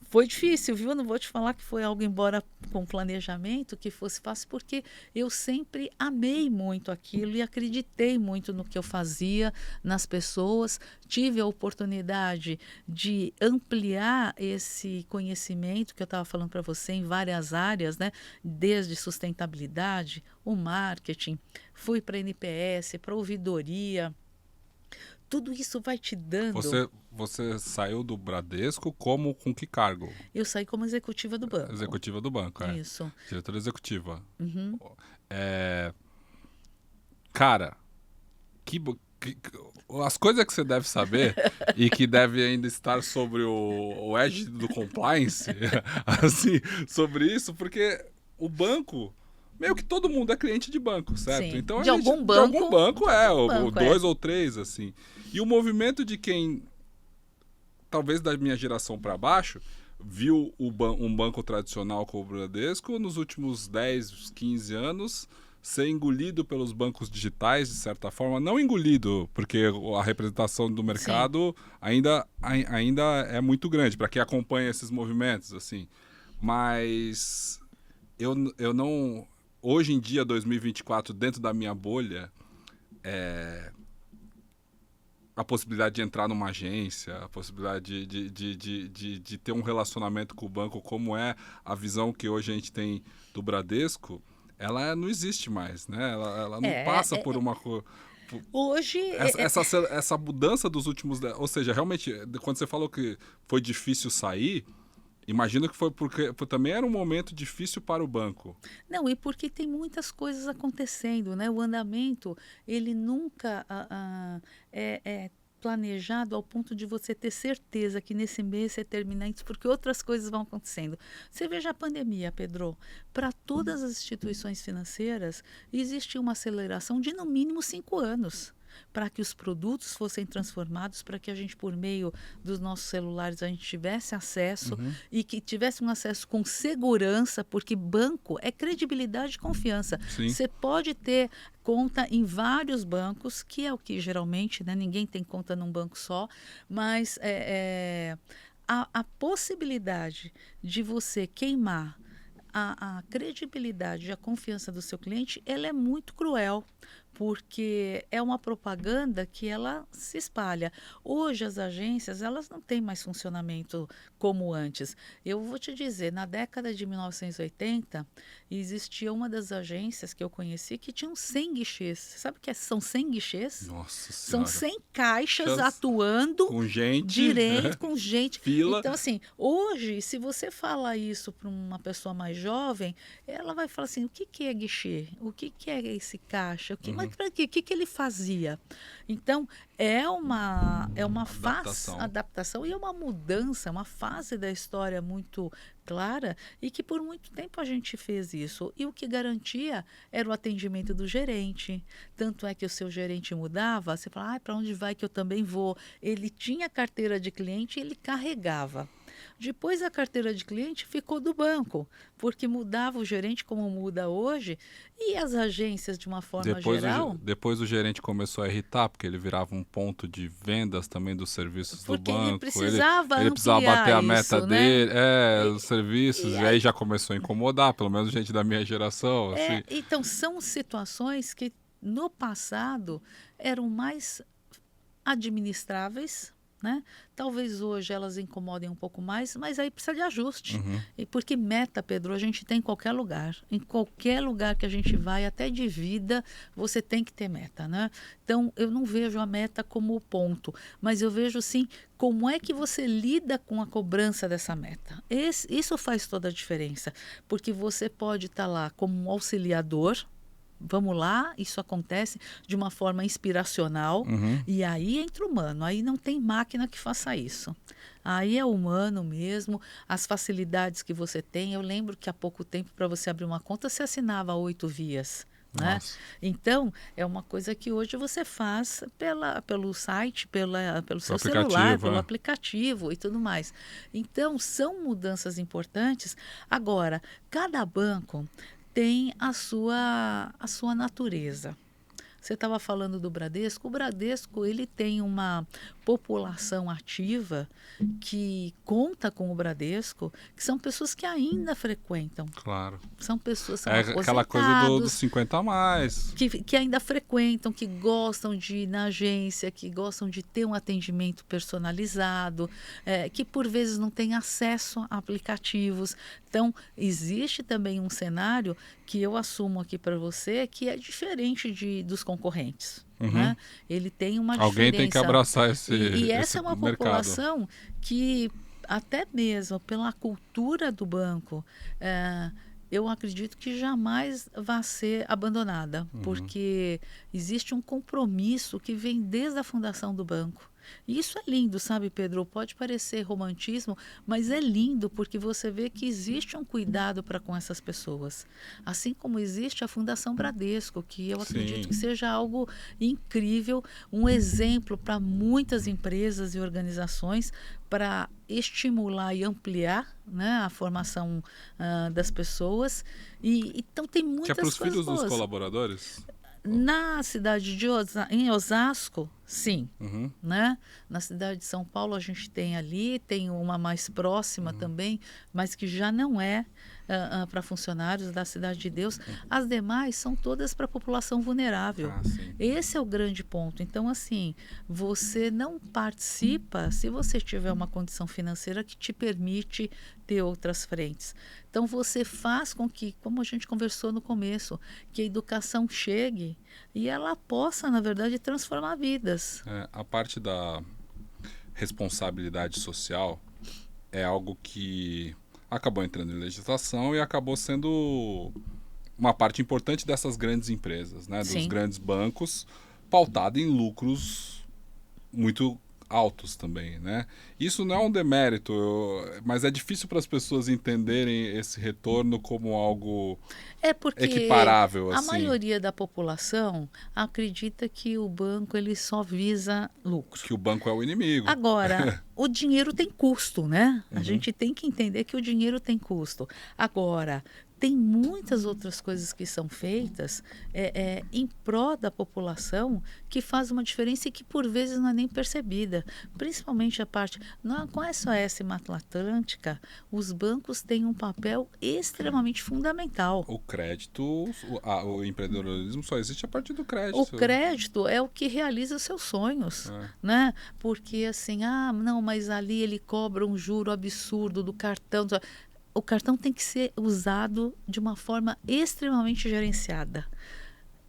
Foi difícil, viu? Eu não vou te falar que foi algo embora com planejamento que fosse fácil, porque eu sempre amei muito aquilo e acreditei muito no que eu fazia, nas pessoas. Tive a oportunidade de ampliar esse conhecimento que eu estava falando para você em várias áreas, né? Desde sustentabilidade, o marketing, fui para a NPS, para a ouvidoria. Tudo isso vai te dando. Você saiu do Bradesco com que cargo? Eu saí como executiva do banco. Executiva do banco, é. Isso. Diretora executiva. Uhum. Cara, as coisas que você deve saber e que deve ainda estar sobre o edge do compliance, assim, sobre isso, porque o banco... Meio que todo mundo é cliente de banco, certo? Sim. Então, de algum banco dois ou três, assim. E o movimento de quem, talvez da minha geração para baixo, viu um banco tradicional como o Bradesco nos últimos 10, 15 anos ser engolido pelos bancos digitais, de certa forma. Não engolido, porque a representação do mercado ainda é muito grande, para quem acompanha esses movimentos, assim. Mas eu não... Hoje em dia, 2024, dentro da minha bolha, a possibilidade de entrar numa agência, a possibilidade de ter um relacionamento com o banco, como é a visão que hoje a gente tem do Bradesco, ela não existe mais, né? Ela não passa por uma... Hoje... Essa mudança dos últimos... Ou seja, realmente, quando você falou que foi difícil sair... Imagino que foi porque também era um momento difícil para o banco. Não, e porque tem muitas coisas acontecendo, né? O andamento, ele nunca é planejado ao ponto de você ter certeza que nesse mês você termina isso, porque outras coisas vão acontecendo. Você veja a pandemia, Pedro. Para todas as instituições financeiras, existe uma aceleração de no mínimo 5 anos. Para que os produtos fossem transformados, para que a gente, por meio dos nossos celulares, a gente tivesse acesso e que tivesse um acesso com segurança, porque banco é credibilidade e confiança. Sim. Você pode ter conta em vários bancos, que é o que geralmente, né, ninguém tem conta num banco só, mas a possibilidade de você queimar a credibilidade e a confiança do seu cliente, ela é muito cruel, porque é uma propaganda que ela se espalha. Hoje as agências, elas não têm mais funcionamento como antes. Eu vou te dizer, na década de 1980, existia uma das agências que eu conheci que tinham 100 guichês. Você sabe o que são 100 guichês? Nossa São Senhora. 100 caixas Chas- atuando Com gente. direito, com gente. Fila. Então, assim, hoje, se você falar isso para uma pessoa mais jovem, ela vai falar assim, o que que é guichê? O que que é esse caixa? Mas para quê? O que que ele fazia? Então, é uma adaptação e é uma mudança, uma fase da história muito clara e que por muito tempo a gente fez isso. E o que garantia era o atendimento do gerente. Tanto é que o seu gerente mudava, você fala, para onde vai que eu também vou? Ele tinha carteira de cliente e ele carregava. Depois a carteira de cliente ficou do banco, porque mudava o gerente como muda hoje, e as agências de uma forma geral. Depois o gerente começou a irritar, porque ele virava um ponto de vendas também dos serviços do banco. Ele precisava ele precisava bater a meta isso, dele, né? os serviços, e aí já começou a incomodar, pelo menos gente da minha geração. Assim. Então, são situações que no passado eram mais administráveis, né? Talvez hoje elas incomodem um pouco mais, mas aí precisa de ajuste. E porque meta, Pedro, a gente tem em qualquer lugar. Em qualquer lugar que a gente vai, até de vida, você tem que ter meta, né? Então, eu não vejo a meta como o ponto, mas eu vejo sim como é que você lida com a cobrança dessa meta. Isso faz toda a diferença, porque você pode estar lá como um auxiliador. Vamos lá, isso acontece de uma forma inspiracional e aí entra o humano, aí não tem máquina que faça isso. Aí é humano mesmo, as facilidades que você tem. Eu lembro que há pouco tempo, para você abrir uma conta, você assinava 8 vias. Né? Então, é uma coisa que hoje você faz pelo site, pelo seu celular, pelo aplicativo e tudo mais. Então, são mudanças importantes. Agora, cada banco tem a sua natureza. Você estava falando do Bradesco. O Bradesco, ele tem uma população ativa que conta com o Bradesco, que são pessoas que ainda frequentam. Claro. São pessoas, são aquela coisa dos 50 a mais. Que ainda frequentam, que gostam de ir na agência, que gostam de ter um atendimento personalizado, que por vezes não têm acesso a aplicativos. Então, existe também um cenário que eu assumo aqui para você, que é diferente dos concorrentes. Né? Ele tem uma diferença. Alguém tem que abraçar esse E essa é uma mercado. População que, até mesmo pela cultura do banco, eu acredito que jamais vai ser abandonada, porque existe um compromisso que vem desde a fundação do banco. E isso é lindo, sabe, Pedro? Pode parecer romantismo, mas é lindo porque você vê que existe um cuidado para com essas pessoas. Assim como existe a Fundação Bradesco, que eu acredito que seja algo incrível, um exemplo para muitas empresas e organizações para estimular e ampliar, né, a formação das pessoas. Então tem muitas coisas boas. Que é para os filhos dos colaboradores? Na cidade em Osasco, sim. Né? Na cidade de São Paulo a gente tem uma mais próxima também, mas que já não é para funcionários da Cidade de Deus. As demais são todas para a população vulnerável. Esse é o grande ponto. Então, assim, você não participa se você tiver uma condição financeira que te permite ter outras frentes. Então, você faz com que, como a gente conversou no começo, que a educação chegue e ela possa, na verdade, transformar vidas. A parte da responsabilidade social é algo que acabou entrando em legislação e acabou sendo uma parte importante dessas grandes empresas, né? Dos grandes bancos, pautado em lucros muito altos também, né? Isso não é um demérito, mas é difícil para as pessoas entenderem esse retorno como algo equiparável. A maioria da população acredita que o banco ele só visa lucro. Que o banco é o inimigo. Agora, o dinheiro tem custo, né? A gente tem que entender que o dinheiro tem custo. Agora, tem muitas outras coisas que são feitas em prol da população que faz uma diferença e que por vezes não é nem percebida. Principalmente a parte, não, com a SOS Mata Atlântica, os bancos têm um papel extremamente fundamental. O crédito, o empreendedorismo só existe a partir do crédito. O crédito é o que realiza os seus sonhos, né? Porque assim, não, mas ali ele cobra um juro absurdo do cartão. O cartão tem que ser usado de uma forma extremamente gerenciada.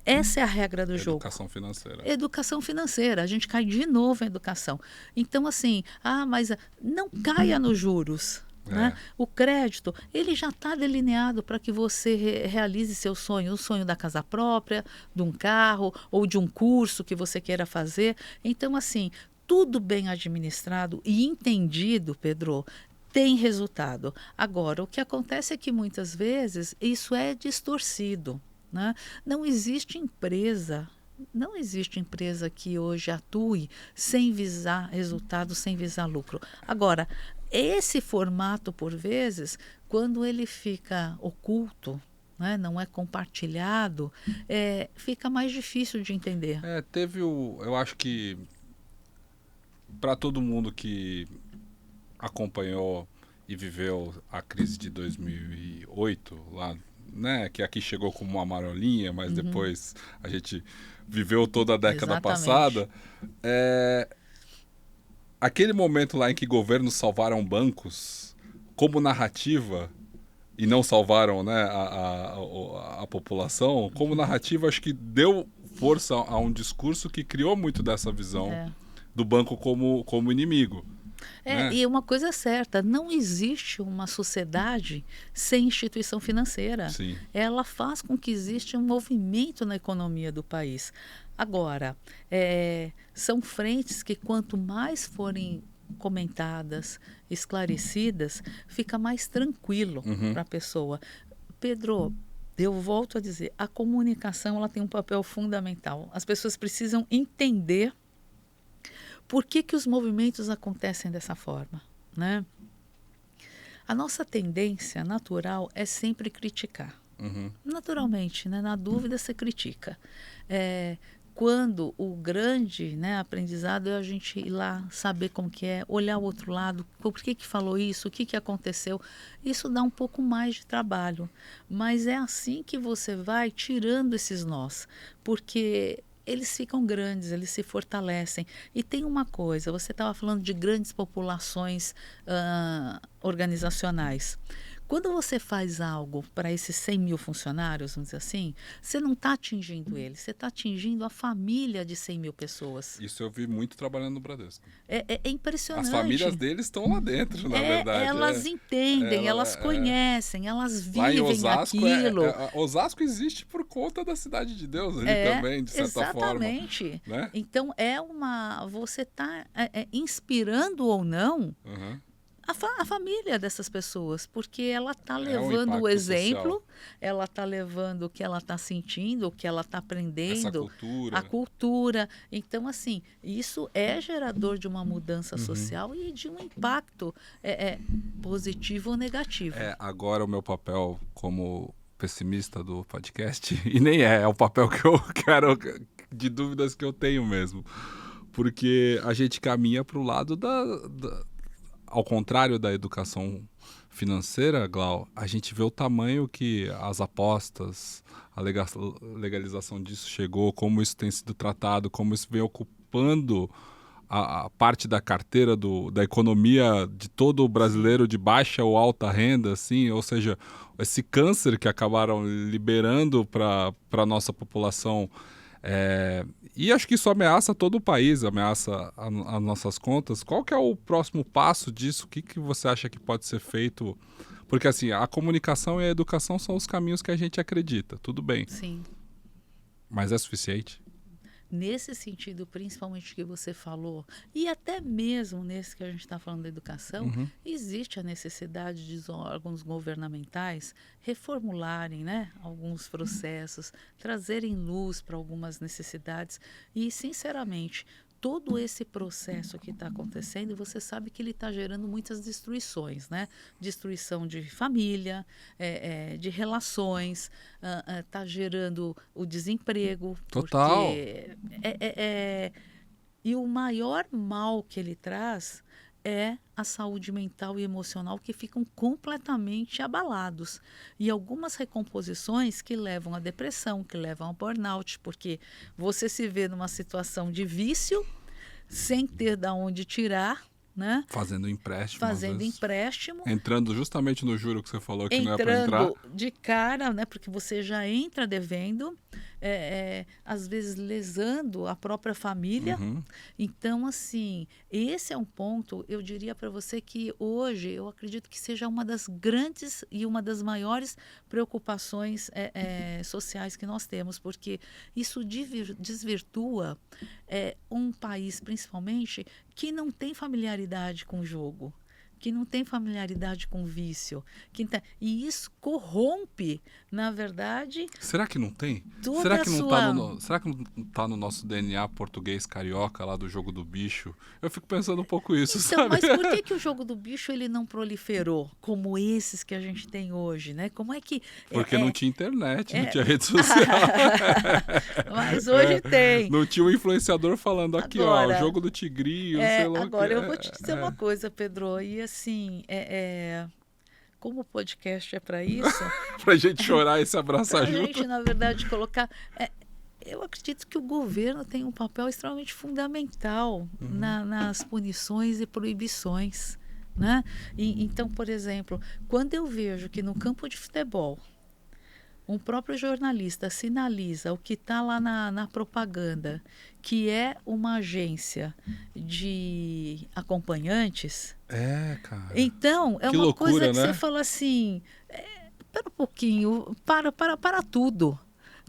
Essa é a regra do jogo. Educação financeira. Educação financeira. A gente cai de novo em educação. Então, assim, mas não caia nos juros. Né? O crédito, ele já está delineado para que você realize seu sonho, o sonho da casa própria, de um carro ou de um curso que você queira fazer. Então, assim, tudo bem administrado e entendido, Pedro, tem resultado. Agora, o que acontece é que muitas vezes isso é distorcido. Né? Não existe empresa que hoje atue sem visar resultado, sem visar lucro. Agora, esse formato, por vezes, quando ele fica oculto, né, não é compartilhado, fica mais difícil de entender. Eu acho que para todo mundo que acompanhou e viveu a crise de 2008 lá, né, que aqui chegou como uma marolinha, mas depois a gente viveu toda a década passada. Aquele momento lá em que governos salvaram bancos como narrativa e não salvaram, né, a população, como narrativa, acho que deu força a um discurso que criou muito dessa visão do banco como inimigo. E uma coisa é certa, não existe uma sociedade sem instituição financeira. Sim. Ela faz com que exista um movimento na economia do país. Agora, são frentes que quanto mais forem comentadas, esclarecidas, fica mais tranquilo para a pessoa. Pedro, eu volto a dizer, a comunicação ela tem um papel fundamental. As pessoas precisam entender por que os movimentos acontecem dessa forma, né? A nossa tendência natural é sempre criticar. Naturalmente, né? Na dúvida você critica. Quando o grande, né, aprendizado é a gente ir lá, saber como que é, olhar o outro lado, por que falou isso, o que aconteceu. Isso dá um pouco mais de trabalho. Mas é assim que você vai tirando esses nós. Porque eles ficam grandes, eles se fortalecem. E tem uma coisa, você estava falando de grandes populações organizacionais. Quando você faz algo para esses 100 mil funcionários, vamos dizer assim, você não está atingindo eles, você está atingindo a família de 100 mil pessoas. Isso eu vi muito trabalhando no Bradesco. É impressionante. As famílias deles estão lá dentro, na verdade. Elas entendem, elas conhecem, elas vivem Osasco, aquilo. Osasco existe por conta da Cidade de Deus ali também, de certa forma. Exatamente. Né? Então, você está inspirando ou não a família dessas pessoas, porque ela está levando o exemplo, social. Ela está levando o que ela está sentindo, o que ela está aprendendo, a cultura. Então, assim, isso é gerador de uma mudança social e de um impacto positivo ou negativo. Agora o meu papel como pessimista do podcast, e nem é o papel que eu quero, de dúvidas que eu tenho mesmo, porque a gente caminha para o lado ao contrário da educação financeira, Glau, a gente vê o tamanho que as apostas, a legalização disso chegou, como isso tem sido tratado, como isso vem ocupando a parte da carteira da economia de todo o brasileiro de baixa ou alta renda, assim, ou seja, esse câncer que acabaram liberando para a nossa população. E acho que isso ameaça todo o país, ameaça as nossas contas. Qual que é o próximo passo disso? O que você acha que pode ser feito? Porque assim, a comunicação e a educação são os caminhos que a gente acredita, tudo bem. Sim. Mas é suficiente? Nesse sentido, principalmente que você falou, e até mesmo nesse que a gente está falando da educação, existe a necessidade de os órgãos governamentais reformularem, né, alguns processos, trazerem luz para algumas necessidades e, sinceramente, todo esse processo que está acontecendo, você sabe que ele está gerando muitas destruições, né? Destruição de família, de relações, está gerando o desemprego. Total. Porque e o maior mal que ele traz é a saúde mental e emocional, que ficam completamente abalados. E algumas recomposições que levam à depressão, que levam ao burnout, porque você se vê numa situação de vício, sem ter de onde tirar, né? Fazendo empréstimo. Fazendo empréstimo. Entrando justamente no juro que você falou que não é para entrar. Entrando de cara, né? Porque você já entra devendo, às vezes lesando a própria família. Uhum. Então, assim, esse é um ponto, eu diria para você que hoje eu acredito que seja uma das grandes e uma das maiores preocupações sociais que nós temos, porque isso desvirtua um país, principalmente, que não tem familiaridade com o jogo, que não tem familiaridade com o vício. E isso corrompe, na verdade... Será que não tem? Toda será que a não será que não está no nosso DNA português carioca, lá do jogo do bicho? Eu fico pensando um pouco isso, então, sabe? mas por que o jogo do bicho ele não proliferou como esses que a gente tem hoje, né? Como é que... Porque não tinha internet, não tinha rede social. Mas hoje tem. Não tinha um influenciador falando aqui, agora, ó, o jogo do tigrinho, sei lá agora, o que. eu vou te dizer uma coisa, Pedro, e assim, como o podcast é para isso... Pra gente chorar e se abraçar junto. Pra gente, na verdade, colocar... eu acredito que o governo tem um papel extremamente fundamental nas punições e proibições, né? Então, por exemplo, quando eu vejo que no campo de futebol um próprio jornalista sinaliza o que está lá na propaganda, que é uma agência de acompanhantes... cara. Então, é que uma loucura, coisa que né? você fala assim, espera um pouquinho, para tudo.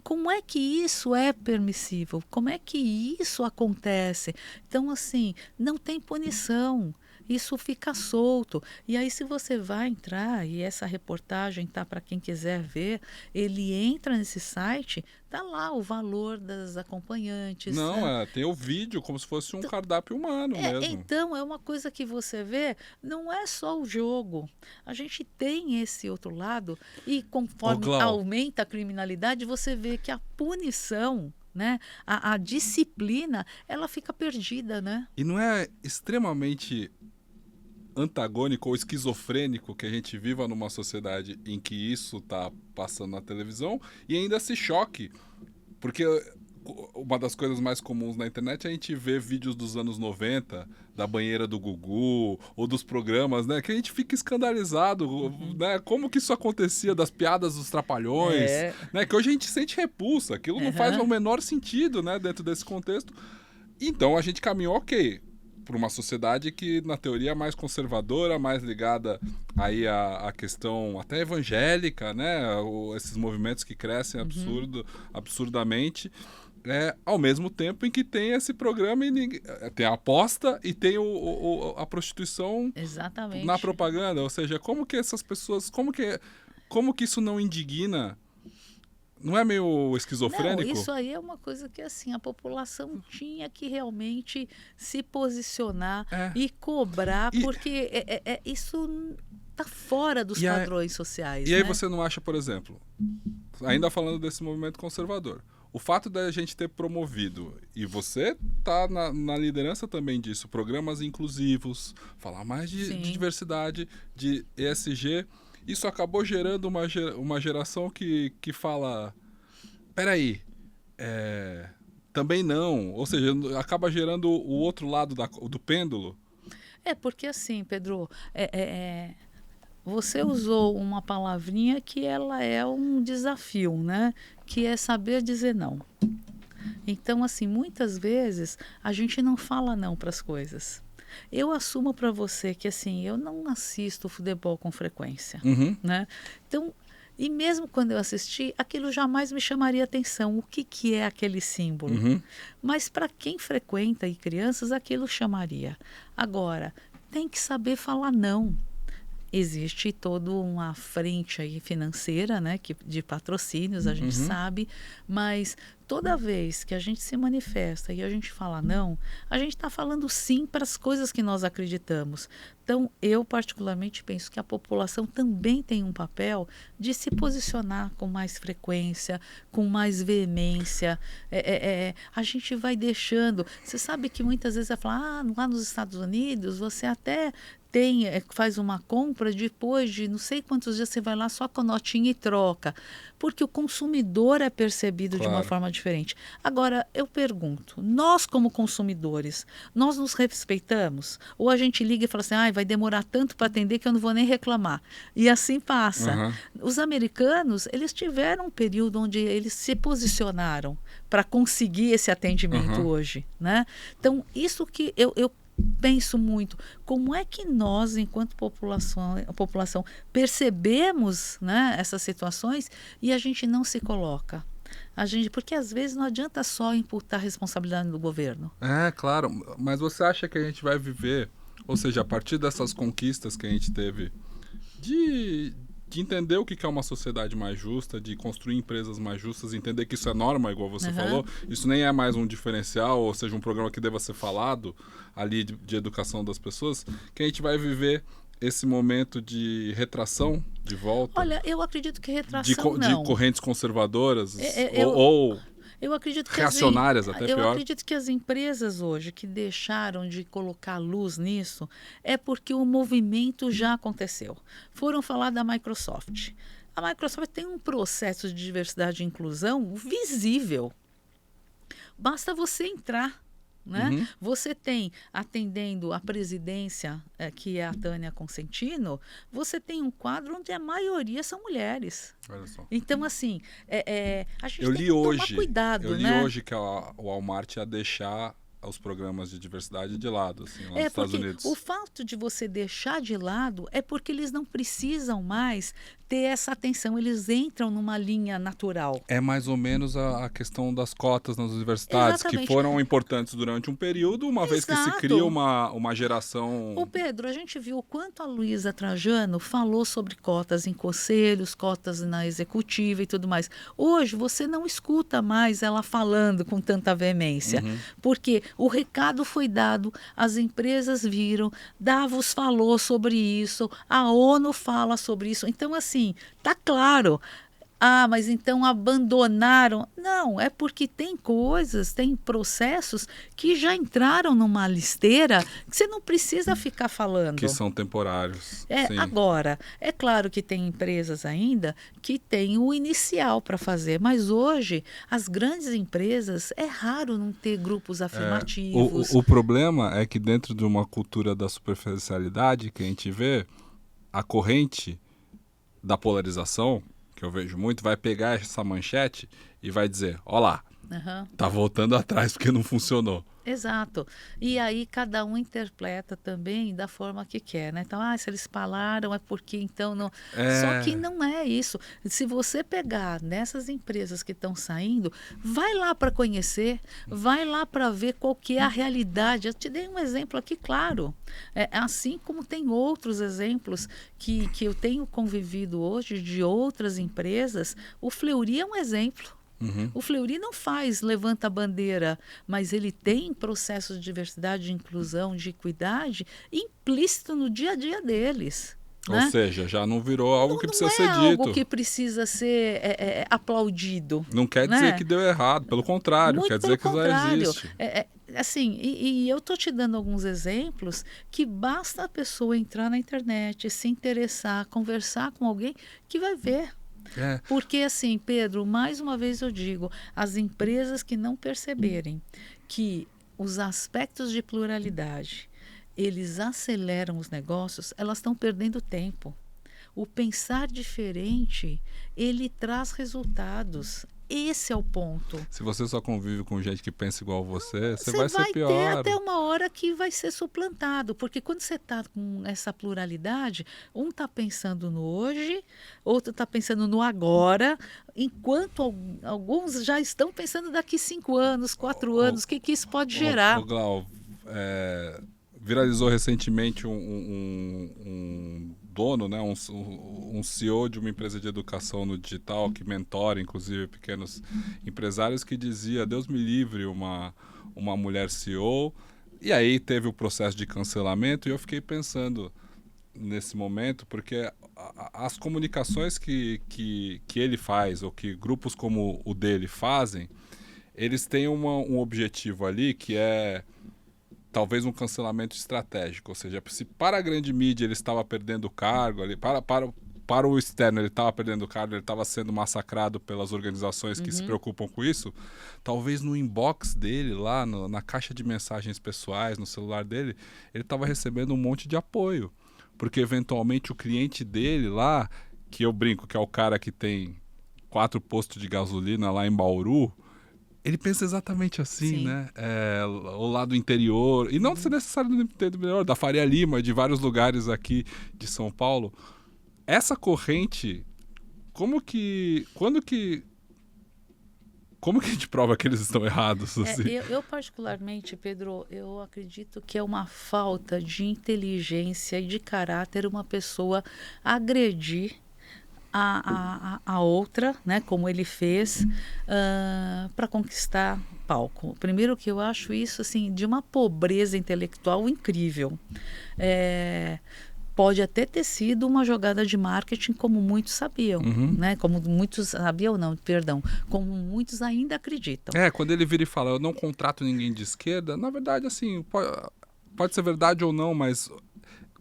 Como é que isso é permissível? Como é que isso acontece? Então, assim, não tem punição. Isso fica solto. E aí, se você vai entrar, e essa reportagem tá para quem quiser ver, ele entra nesse site, tá lá o valor das acompanhantes. Não, tem o vídeo como se fosse um cardápio humano mesmo. Então, é uma coisa que você vê, não é só o jogo. A gente tem esse outro lado, e conforme aumenta a criminalidade, você vê que a punição, né, a disciplina, ela fica perdida, né? E não é extremamente antagônico ou esquizofrênico que a gente viva numa sociedade em que isso está passando na televisão e ainda se choque? Porque uma das coisas mais comuns na internet é a gente ver vídeos dos anos 90, da banheira do Gugu, ou dos programas, né? Que a gente fica escandalizado, né? Como que isso acontecia, das piadas dos Trapalhões, né? Que hoje a gente sente repulsa, aquilo não faz o menor sentido, né? Dentro desse contexto. Então a gente caminhou, para uma sociedade que, na teoria, é mais conservadora, mais ligada aí à questão até evangélica, né? Esses movimentos que crescem absurdamente, ao mesmo tempo em que tem esse programa, tem a aposta e tem a prostituição. Exatamente. Na propaganda. Ou seja, como que essas pessoas... Como que isso não indigna? Não é meio esquizofrênico? Não, isso aí é uma coisa que, assim, a população tinha que realmente se posicionar e cobrar, porque isso está fora dos padrões sociais. E aí você não acha, por exemplo, ainda falando desse movimento conservador, o fato da gente ter promovido, e você está na liderança também disso, programas inclusivos, falar mais de diversidade, de ESG... Isso acabou gerando uma geração que fala, peraí, também não. Ou seja, acaba gerando o outro lado do pêndulo. Porque assim, Pedro, você usou uma palavrinha que ela é um desafio, né? Que é saber dizer não. Então, assim, muitas vezes a gente não fala não para as coisas. Eu assumo para você que, assim, eu não assisto futebol com frequência, né? Então, e mesmo quando eu assisti, aquilo jamais me chamaria atenção. O que é aquele símbolo? Mas para quem frequenta e crianças, aquilo chamaria. Agora, tem que saber falar não. existe toda uma frente aí financeira, né, de patrocínios, a gente sabe, mas toda vez que a gente se manifesta e a gente fala não, a gente está falando sim para as coisas que nós acreditamos. Então, eu particularmente penso que a população também tem um papel de se posicionar com mais frequência, com mais veemência. A gente vai deixando. Você sabe que muitas vezes vai falar, lá nos Estados Unidos você até faz uma compra, depois de não sei quantos dias você vai lá só com a notinha e troca. Porque o consumidor é percebido de uma forma diferente. Agora, eu pergunto, nós como consumidores, nós nos respeitamos? Ou a gente liga e fala assim, vai demorar tanto para atender que eu não vou nem reclamar. E assim passa. Os americanos, eles tiveram um período onde eles se posicionaram para conseguir esse atendimento hoje, né? Então, isso que eu penso muito, como é que nós, enquanto população percebemos, né, essas situações e a gente não se coloca? Porque às vezes não adianta só imputar a responsabilidade do governo. Claro, mas você acha que a gente vai viver, ou seja, a partir dessas conquistas que a gente teve de entender o que é uma sociedade mais justa, de construir empresas mais justas, entender que isso é norma, igual você falou, isso nem é mais um diferencial, ou seja, um programa que deva ser falado ali de educação das pessoas, que a gente vai viver esse momento de retração de volta? Olha, eu acredito que retração não. De correntes conservadoras ou eu acredito que reacionárias, até pior. Eu acredito que as empresas hoje que deixaram de colocar luz nisso é porque o movimento já aconteceu. Foram falar da Microsoft. A Microsoft tem um processo de diversidade e inclusão visível. Basta você entrar. Né? Você tem, atendendo a presidência, que é a Tânia Consentino, você tem um quadro onde a maioria são mulheres. Olha só. Então, assim, a gente tem que tomar cuidado. Eu li hoje que o Walmart ia deixar os programas de diversidade de lado, assim, lá nos Estados Unidos. O fato de você deixar de lado é porque eles não precisam mais ter essa atenção, eles entram numa linha natural. É mais ou menos a questão das cotas nas universidades, Exatamente. Que foram importantes durante um período, uma vez que se cria uma geração... Ô Pedro, a gente viu o quanto a Luísa Trajano falou sobre cotas em conselhos, cotas na executiva e tudo mais. Hoje você não escuta mais ela falando com tanta veemência, porque o recado foi dado, as empresas viram, Davos falou sobre isso, a ONU fala sobre isso. Então, assim, tá claro. Mas então abandonaram. Não, é porque tem coisas, tem processos que já entraram numa listeira que você não precisa ficar falando. Que são temporários. Sim. Agora, é claro que tem empresas ainda que têm o inicial para fazer, mas hoje, as grandes empresas, é raro não ter grupos afirmativos. O problema é que dentro de uma cultura da superficialidade que a gente vê, a corrente da polarização, que eu vejo muito, vai pegar essa manchete e vai dizer, ó lá, tá voltando atrás porque não funcionou. Exato. E aí cada um interpreta também da forma que quer, né? Então, se eles falaram é porque então não... Só que não é isso. Se você pegar nessas empresas que estão saindo, vai lá para conhecer, vai lá para ver qual que é a realidade. Eu te dei um exemplo aqui, claro. Assim como tem outros exemplos que eu tenho convivido hoje de outras empresas, o Fleury é um exemplo. O Fleury não levanta a bandeira, mas ele tem processos de diversidade, de inclusão, de equidade implícito no dia a dia deles. Ou seja, já não virou algo que precisa ser dito. Não é algo que precisa ser aplaudido. Não quer dizer que deu errado, pelo contrário, quer dizer que já existe. Assim, e eu estou te dando alguns exemplos que basta a pessoa entrar na internet, se interessar, conversar com alguém que vai ver. Porque assim, Pedro, mais uma vez eu digo, as empresas que não perceberem que os aspectos de pluralidade, eles aceleram os negócios, elas estão perdendo tempo. O pensar diferente, ele traz resultados. Esse é o ponto. Se você só convive com gente que pensa igual você vai ser pior. Vai ter até uma hora que vai ser suplantado, porque quando você está com essa pluralidade, um está pensando no hoje, outro está pensando no agora, enquanto alguns já estão pensando daqui 5 anos, 4 anos, o que isso pode gerar. Glau, viralizou recentemente um dono, né, um CEO de uma empresa de educação no digital que mentora, inclusive, pequenos empresários, que dizia: Deus me livre uma mulher CEO. E aí teve o processo de cancelamento e eu fiquei pensando nesse momento, porque as comunicações que ele faz, ou que grupos como o dele fazem, eles têm um objetivo ali que é talvez um cancelamento estratégico, ou seja, se para a grande mídia ele estava perdendo o cargo, ali, para o externo ele estava perdendo o cargo, ele estava sendo massacrado pelas organizações que se preocupam com isso, talvez no inbox dele, lá na caixa de mensagens pessoais, no celular dele, ele estava recebendo um monte de apoio, porque eventualmente o cliente dele lá, que eu brinco que é o cara que tem 4 postos de gasolina lá em Bauru, ele pensa exatamente assim, Sim. né? O lado interior, e não ser necessariamente do interior, da Faria Lima, de vários lugares aqui de São Paulo. Essa corrente, como que a gente prova que eles estão errados? Assim? Eu particularmente, Pedro, eu acredito que é uma falta de inteligência e de caráter uma pessoa agredir a outra, né, como ele fez, para conquistar palco. Primeiro que eu acho isso assim de uma pobreza intelectual incrível. Pode até ter sido uma jogada de marketing, como muitos sabiam, né? Como muitos sabiam, não, perdão, como muitos ainda acreditam. Quando ele vira e fala, eu não contrato ninguém de esquerda, na verdade, assim, pode ser verdade ou não, mas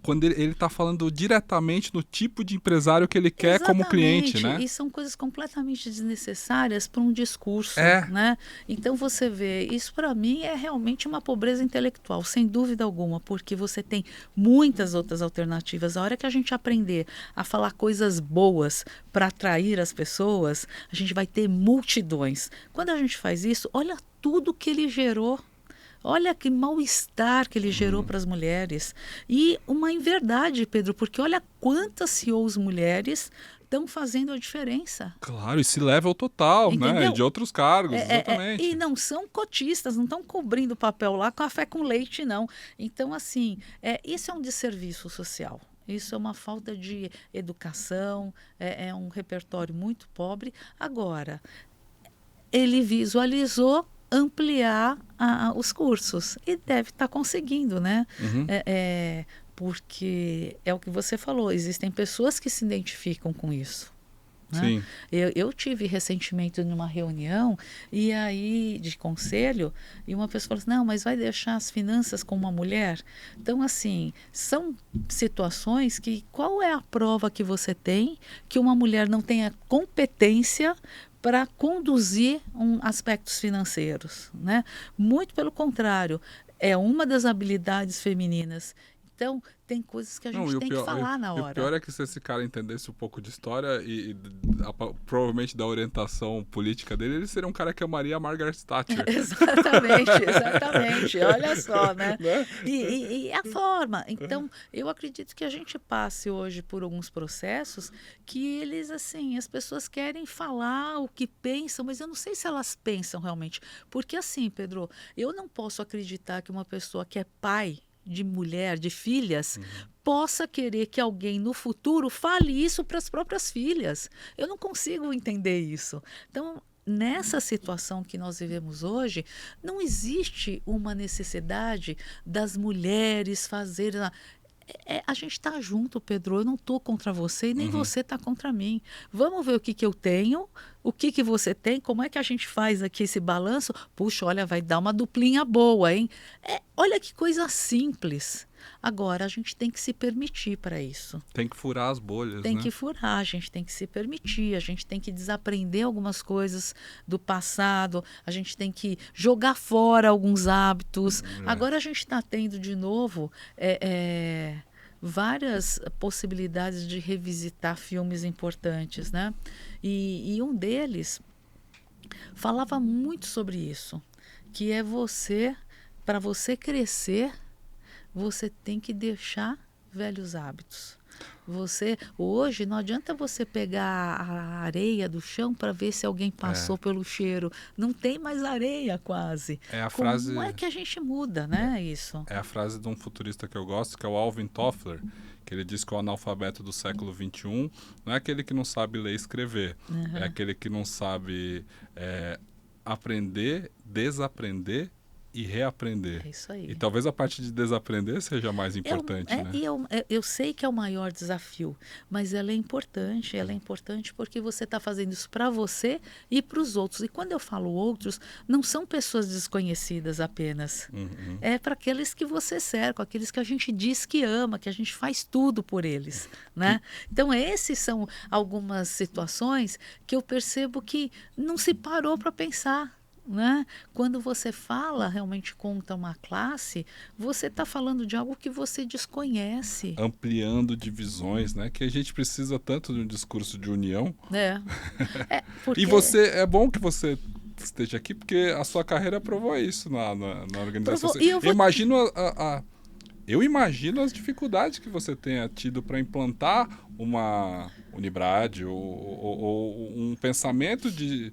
quando ele está falando diretamente no tipo de empresário que ele quer como cliente, né? E são coisas completamente desnecessárias para um discurso, né? Então você vê, isso para mim é realmente uma pobreza intelectual, sem dúvida alguma, porque você tem muitas outras alternativas. A hora que a gente aprender a falar coisas boas para atrair as pessoas, a gente vai ter multidões. Quando a gente faz isso, olha tudo que ele gerou. Olha que mal-estar que ele gerou para as mulheres. E uma inverdade, Pedro, porque olha quantas CEOs mulheres estão fazendo a diferença. Claro, e se level total, né? E de outros cargos, exatamente. E não são cotistas, não estão cobrindo papel lá com café com leite, não. Então, assim, isso é um desserviço social. Isso é uma falta de educação, é um repertório muito pobre. Agora, ele visualizou ampliar os cursos e deve estar conseguindo, né? Porque é o que você falou, existem pessoas que se identificam com isso. Né? Sim. Eu tive recentemente numa reunião e aí de conselho e uma pessoa falou assim, não, mas vai deixar as finanças com uma mulher? Então assim, são situações que qual é a prova que você tem que uma mulher não tenha competência para conduzir aspectos financeiros, né? Muito pelo contrário, é uma das habilidades femininas. Então, tem coisas que a gente tem que falar na hora. O pior é que se esse cara entendesse um pouco de história e provavelmente da orientação política dele, ele seria um cara que amaria a Margaret Thatcher. Exatamente. Olha só, né? E a forma. Então, eu acredito que a gente passe hoje por alguns processos que eles, assim, as pessoas querem falar o que pensam, mas eu não sei se elas pensam realmente. Porque assim, Pedro, eu não posso acreditar que uma pessoa que é pai de mulher, de filhas, possa querer que alguém no futuro fale isso para as próprias filhas. Eu não consigo entender isso. Então, nessa situação que nós vivemos hoje, não existe uma necessidade das mulheres fazerem... a gente está junto, Pedro. Eu não estou contra você e nem você está contra mim. Vamos ver o que eu tenho, o que você tem, como é que a gente faz aqui esse balanço. Puxa, olha, vai dar uma duplinha boa, hein? Olha que coisa simples. Agora, a gente tem que se permitir para isso. Tem que furar as bolhas, Tem né? que furar, a gente tem que se permitir, a gente tem que desaprender algumas coisas do passado, a gente tem que jogar fora alguns hábitos. Agora a gente está tendo de novo várias possibilidades de revisitar filmes importantes, né? E um deles falava muito sobre isso, que é para você crescer, você tem que deixar velhos hábitos. Hoje não adianta você pegar a areia do chão para ver se alguém passou pelo cheiro. Não tem mais areia quase. Como é que a gente muda, né, isso? É a frase de um futurista que eu gosto, que é o Alvin Toffler, que ele diz que o analfabeto do século XXI não é aquele que não sabe ler e escrever, é aquele que não sabe aprender, desaprender e reaprender. É isso aí. E talvez a parte de desaprender seja mais importante, né? Eu sei que é o maior desafio, mas ela é importante. Ela é importante porque você está fazendo isso para você e para os outros. E quando eu falo outros, não são pessoas desconhecidas apenas. É para aqueles que você cerca, aqueles que a gente diz que ama, que a gente faz tudo por eles, né? Então, esses são algumas situações que eu percebo que não se parou para pensar. Né? Quando você fala, realmente conta uma classe, você está falando de algo que você desconhece. Ampliando divisões, né? Que a gente precisa tanto de um discurso de união. Porque... E é bom que você esteja aqui, porque a sua carreira provou isso na organização. Eu imagino as dificuldades que você tenha tido para implantar uma Unibrad ou um pensamento de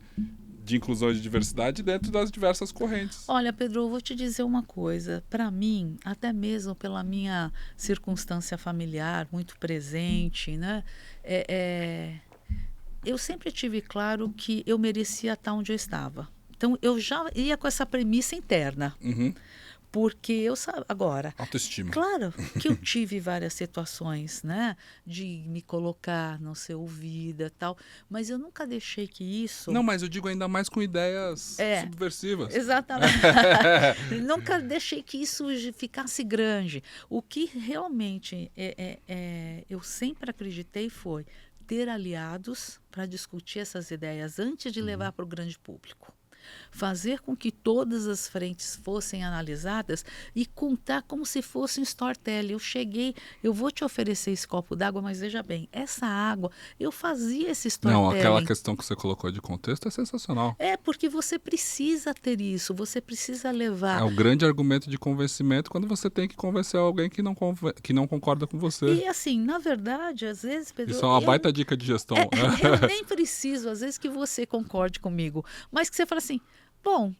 inclusão e de diversidade dentro das diversas correntes. Olha, Pedro, eu vou te dizer uma coisa. Para mim, até mesmo pela minha circunstância familiar muito presente, né? Eu sempre tive claro que eu merecia estar onde eu estava. Então, eu já ia com essa premissa interna. Porque eu agora, autoestima. Claro que eu tive várias situações, né, de me colocar, não ser ouvida, tal, mas eu nunca deixei que isso... Não, mas eu digo ainda mais com ideias subversivas. Exatamente. Nunca deixei que isso ficasse grande. O que realmente eu sempre acreditei foi ter aliados para discutir essas ideias antes de levar para o grande público. Fazer com que todas as frentes fossem analisadas e contar como se fosse um storytelling. Eu vou te oferecer esse copo d'água, mas veja bem, essa água, eu fazia esse storytelling. Não, aquela questão que você colocou de contexto é sensacional. Porque você precisa ter isso, você precisa levar... É o grande argumento de convencimento quando você tem que convencer alguém que não concorda com você. E assim, na verdade, às vezes, Pedro... Isso é uma baita dica de gestão. Eu nem preciso, às vezes, que você concorde comigo, mas que você fala assim, bom,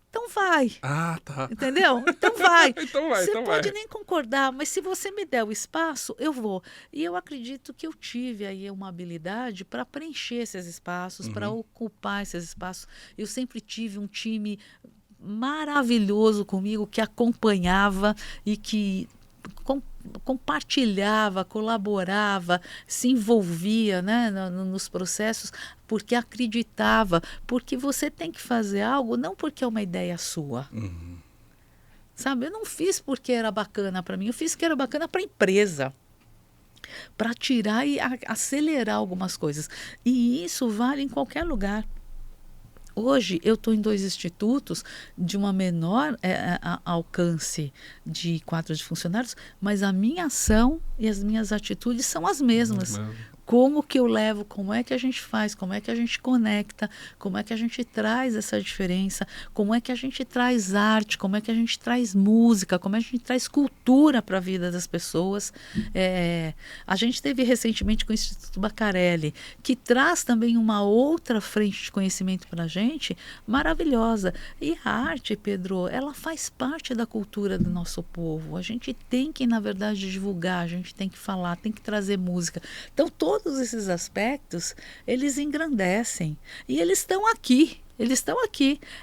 então vai. Ah, tá. Entendeu? Então vai. Você pode nem concordar, mas se você me der o espaço, eu vou. E eu acredito que eu tive aí uma habilidade para preencher esses espaços, para ocupar esses espaços. Eu sempre tive um time maravilhoso comigo que acompanhava e que compartilhava, colaborava, se envolvia, né, nos processos, porque acreditava, porque você tem que fazer algo não porque é uma ideia sua. Sabe, eu não fiz porque era bacana para mim, eu fiz que era bacana para a empresa, para tirar e acelerar algumas coisas. E isso vale em qualquer lugar. Hoje eu estou em 2 institutos de uma menor alcance de quadros de funcionários, mas a minha ação e as minhas atitudes são as mesmas. Como que eu levo, como é que a gente faz, como é que a gente conecta, como é que a gente traz essa diferença, como é que a gente traz arte, como é que a gente traz música, como é que a gente traz cultura para a vida das pessoas. A gente teve recentemente com o Instituto Bacarelli, que traz também uma outra frente de conhecimento para a gente, maravilhosa. E a arte, Pedro, ela faz parte da cultura do nosso povo. A gente tem que, na verdade, divulgar, a gente tem que falar, tem que trazer música. Então, todos esses aspectos, eles engrandecem. E eles estão aqui.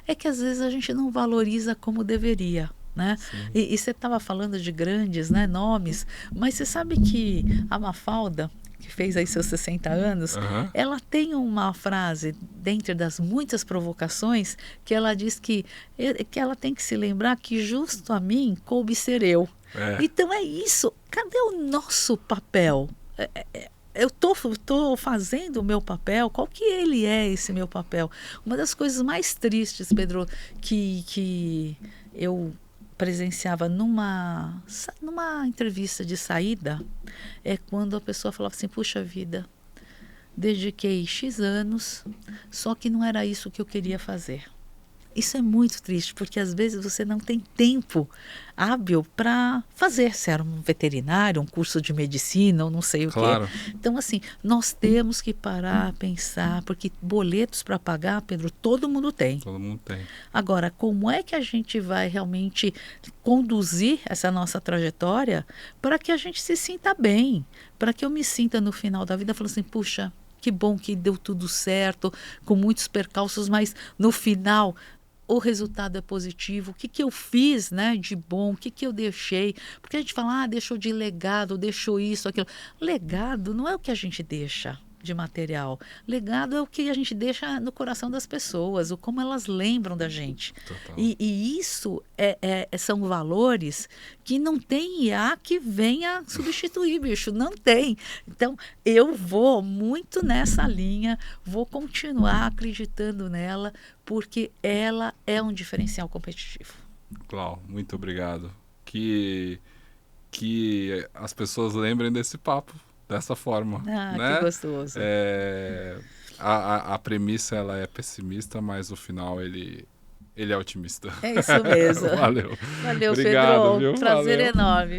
É que às vezes a gente não valoriza como deveria. Né? E você estava falando de grandes, né, nomes, mas você sabe que a Mafalda, que fez aí seus 60 anos, ela tem uma frase, dentre das muitas provocações, que ela diz que ela tem que se lembrar que justo a mim coube ser eu. Então é isso. Cadê o nosso papel? Eu tô fazendo o meu papel, qual que ele é esse meu papel? Uma das coisas mais tristes, Pedro, que eu presenciava numa entrevista de saída, é quando a pessoa falava assim, puxa vida, dediquei X anos, só que não era isso que eu queria fazer. Isso é muito triste, porque às vezes você não tem tempo hábil para fazer, se era um veterinário, um curso de medicina ou não sei o quê. Claro, Então, assim, nós temos que parar, pensar, porque boletos para pagar, Pedro, todo mundo tem. todo mundo tem. Agora, como é que a gente vai realmente conduzir essa nossa trajetória para que a gente se sinta bem, para que eu me sinta no final da vida falando assim, puxa, que bom que deu tudo certo, com muitos percalços, mas no final o resultado é positivo, o que, que eu fiz, né, de bom, o que, que eu deixei, porque a gente fala, deixou de legado, deixou isso, aquilo. Legado não é o que a gente deixa de material, legado é o que a gente deixa no coração das pessoas, o como elas lembram da gente. Total. E isso são valores que não tem IA que venha substituir, bicho, não tem. Então, eu vou muito nessa linha, vou continuar acreditando nela, porque ela é um diferencial competitivo. Clau, muito obrigado. Que as pessoas lembrem desse papo dessa forma, Que né? gostoso. A premissa ela é pessimista, mas o final ele é otimista. É isso mesmo. Valeu. Valeu, Obrigado, Pedro. viu? Prazer Valeu. enorme.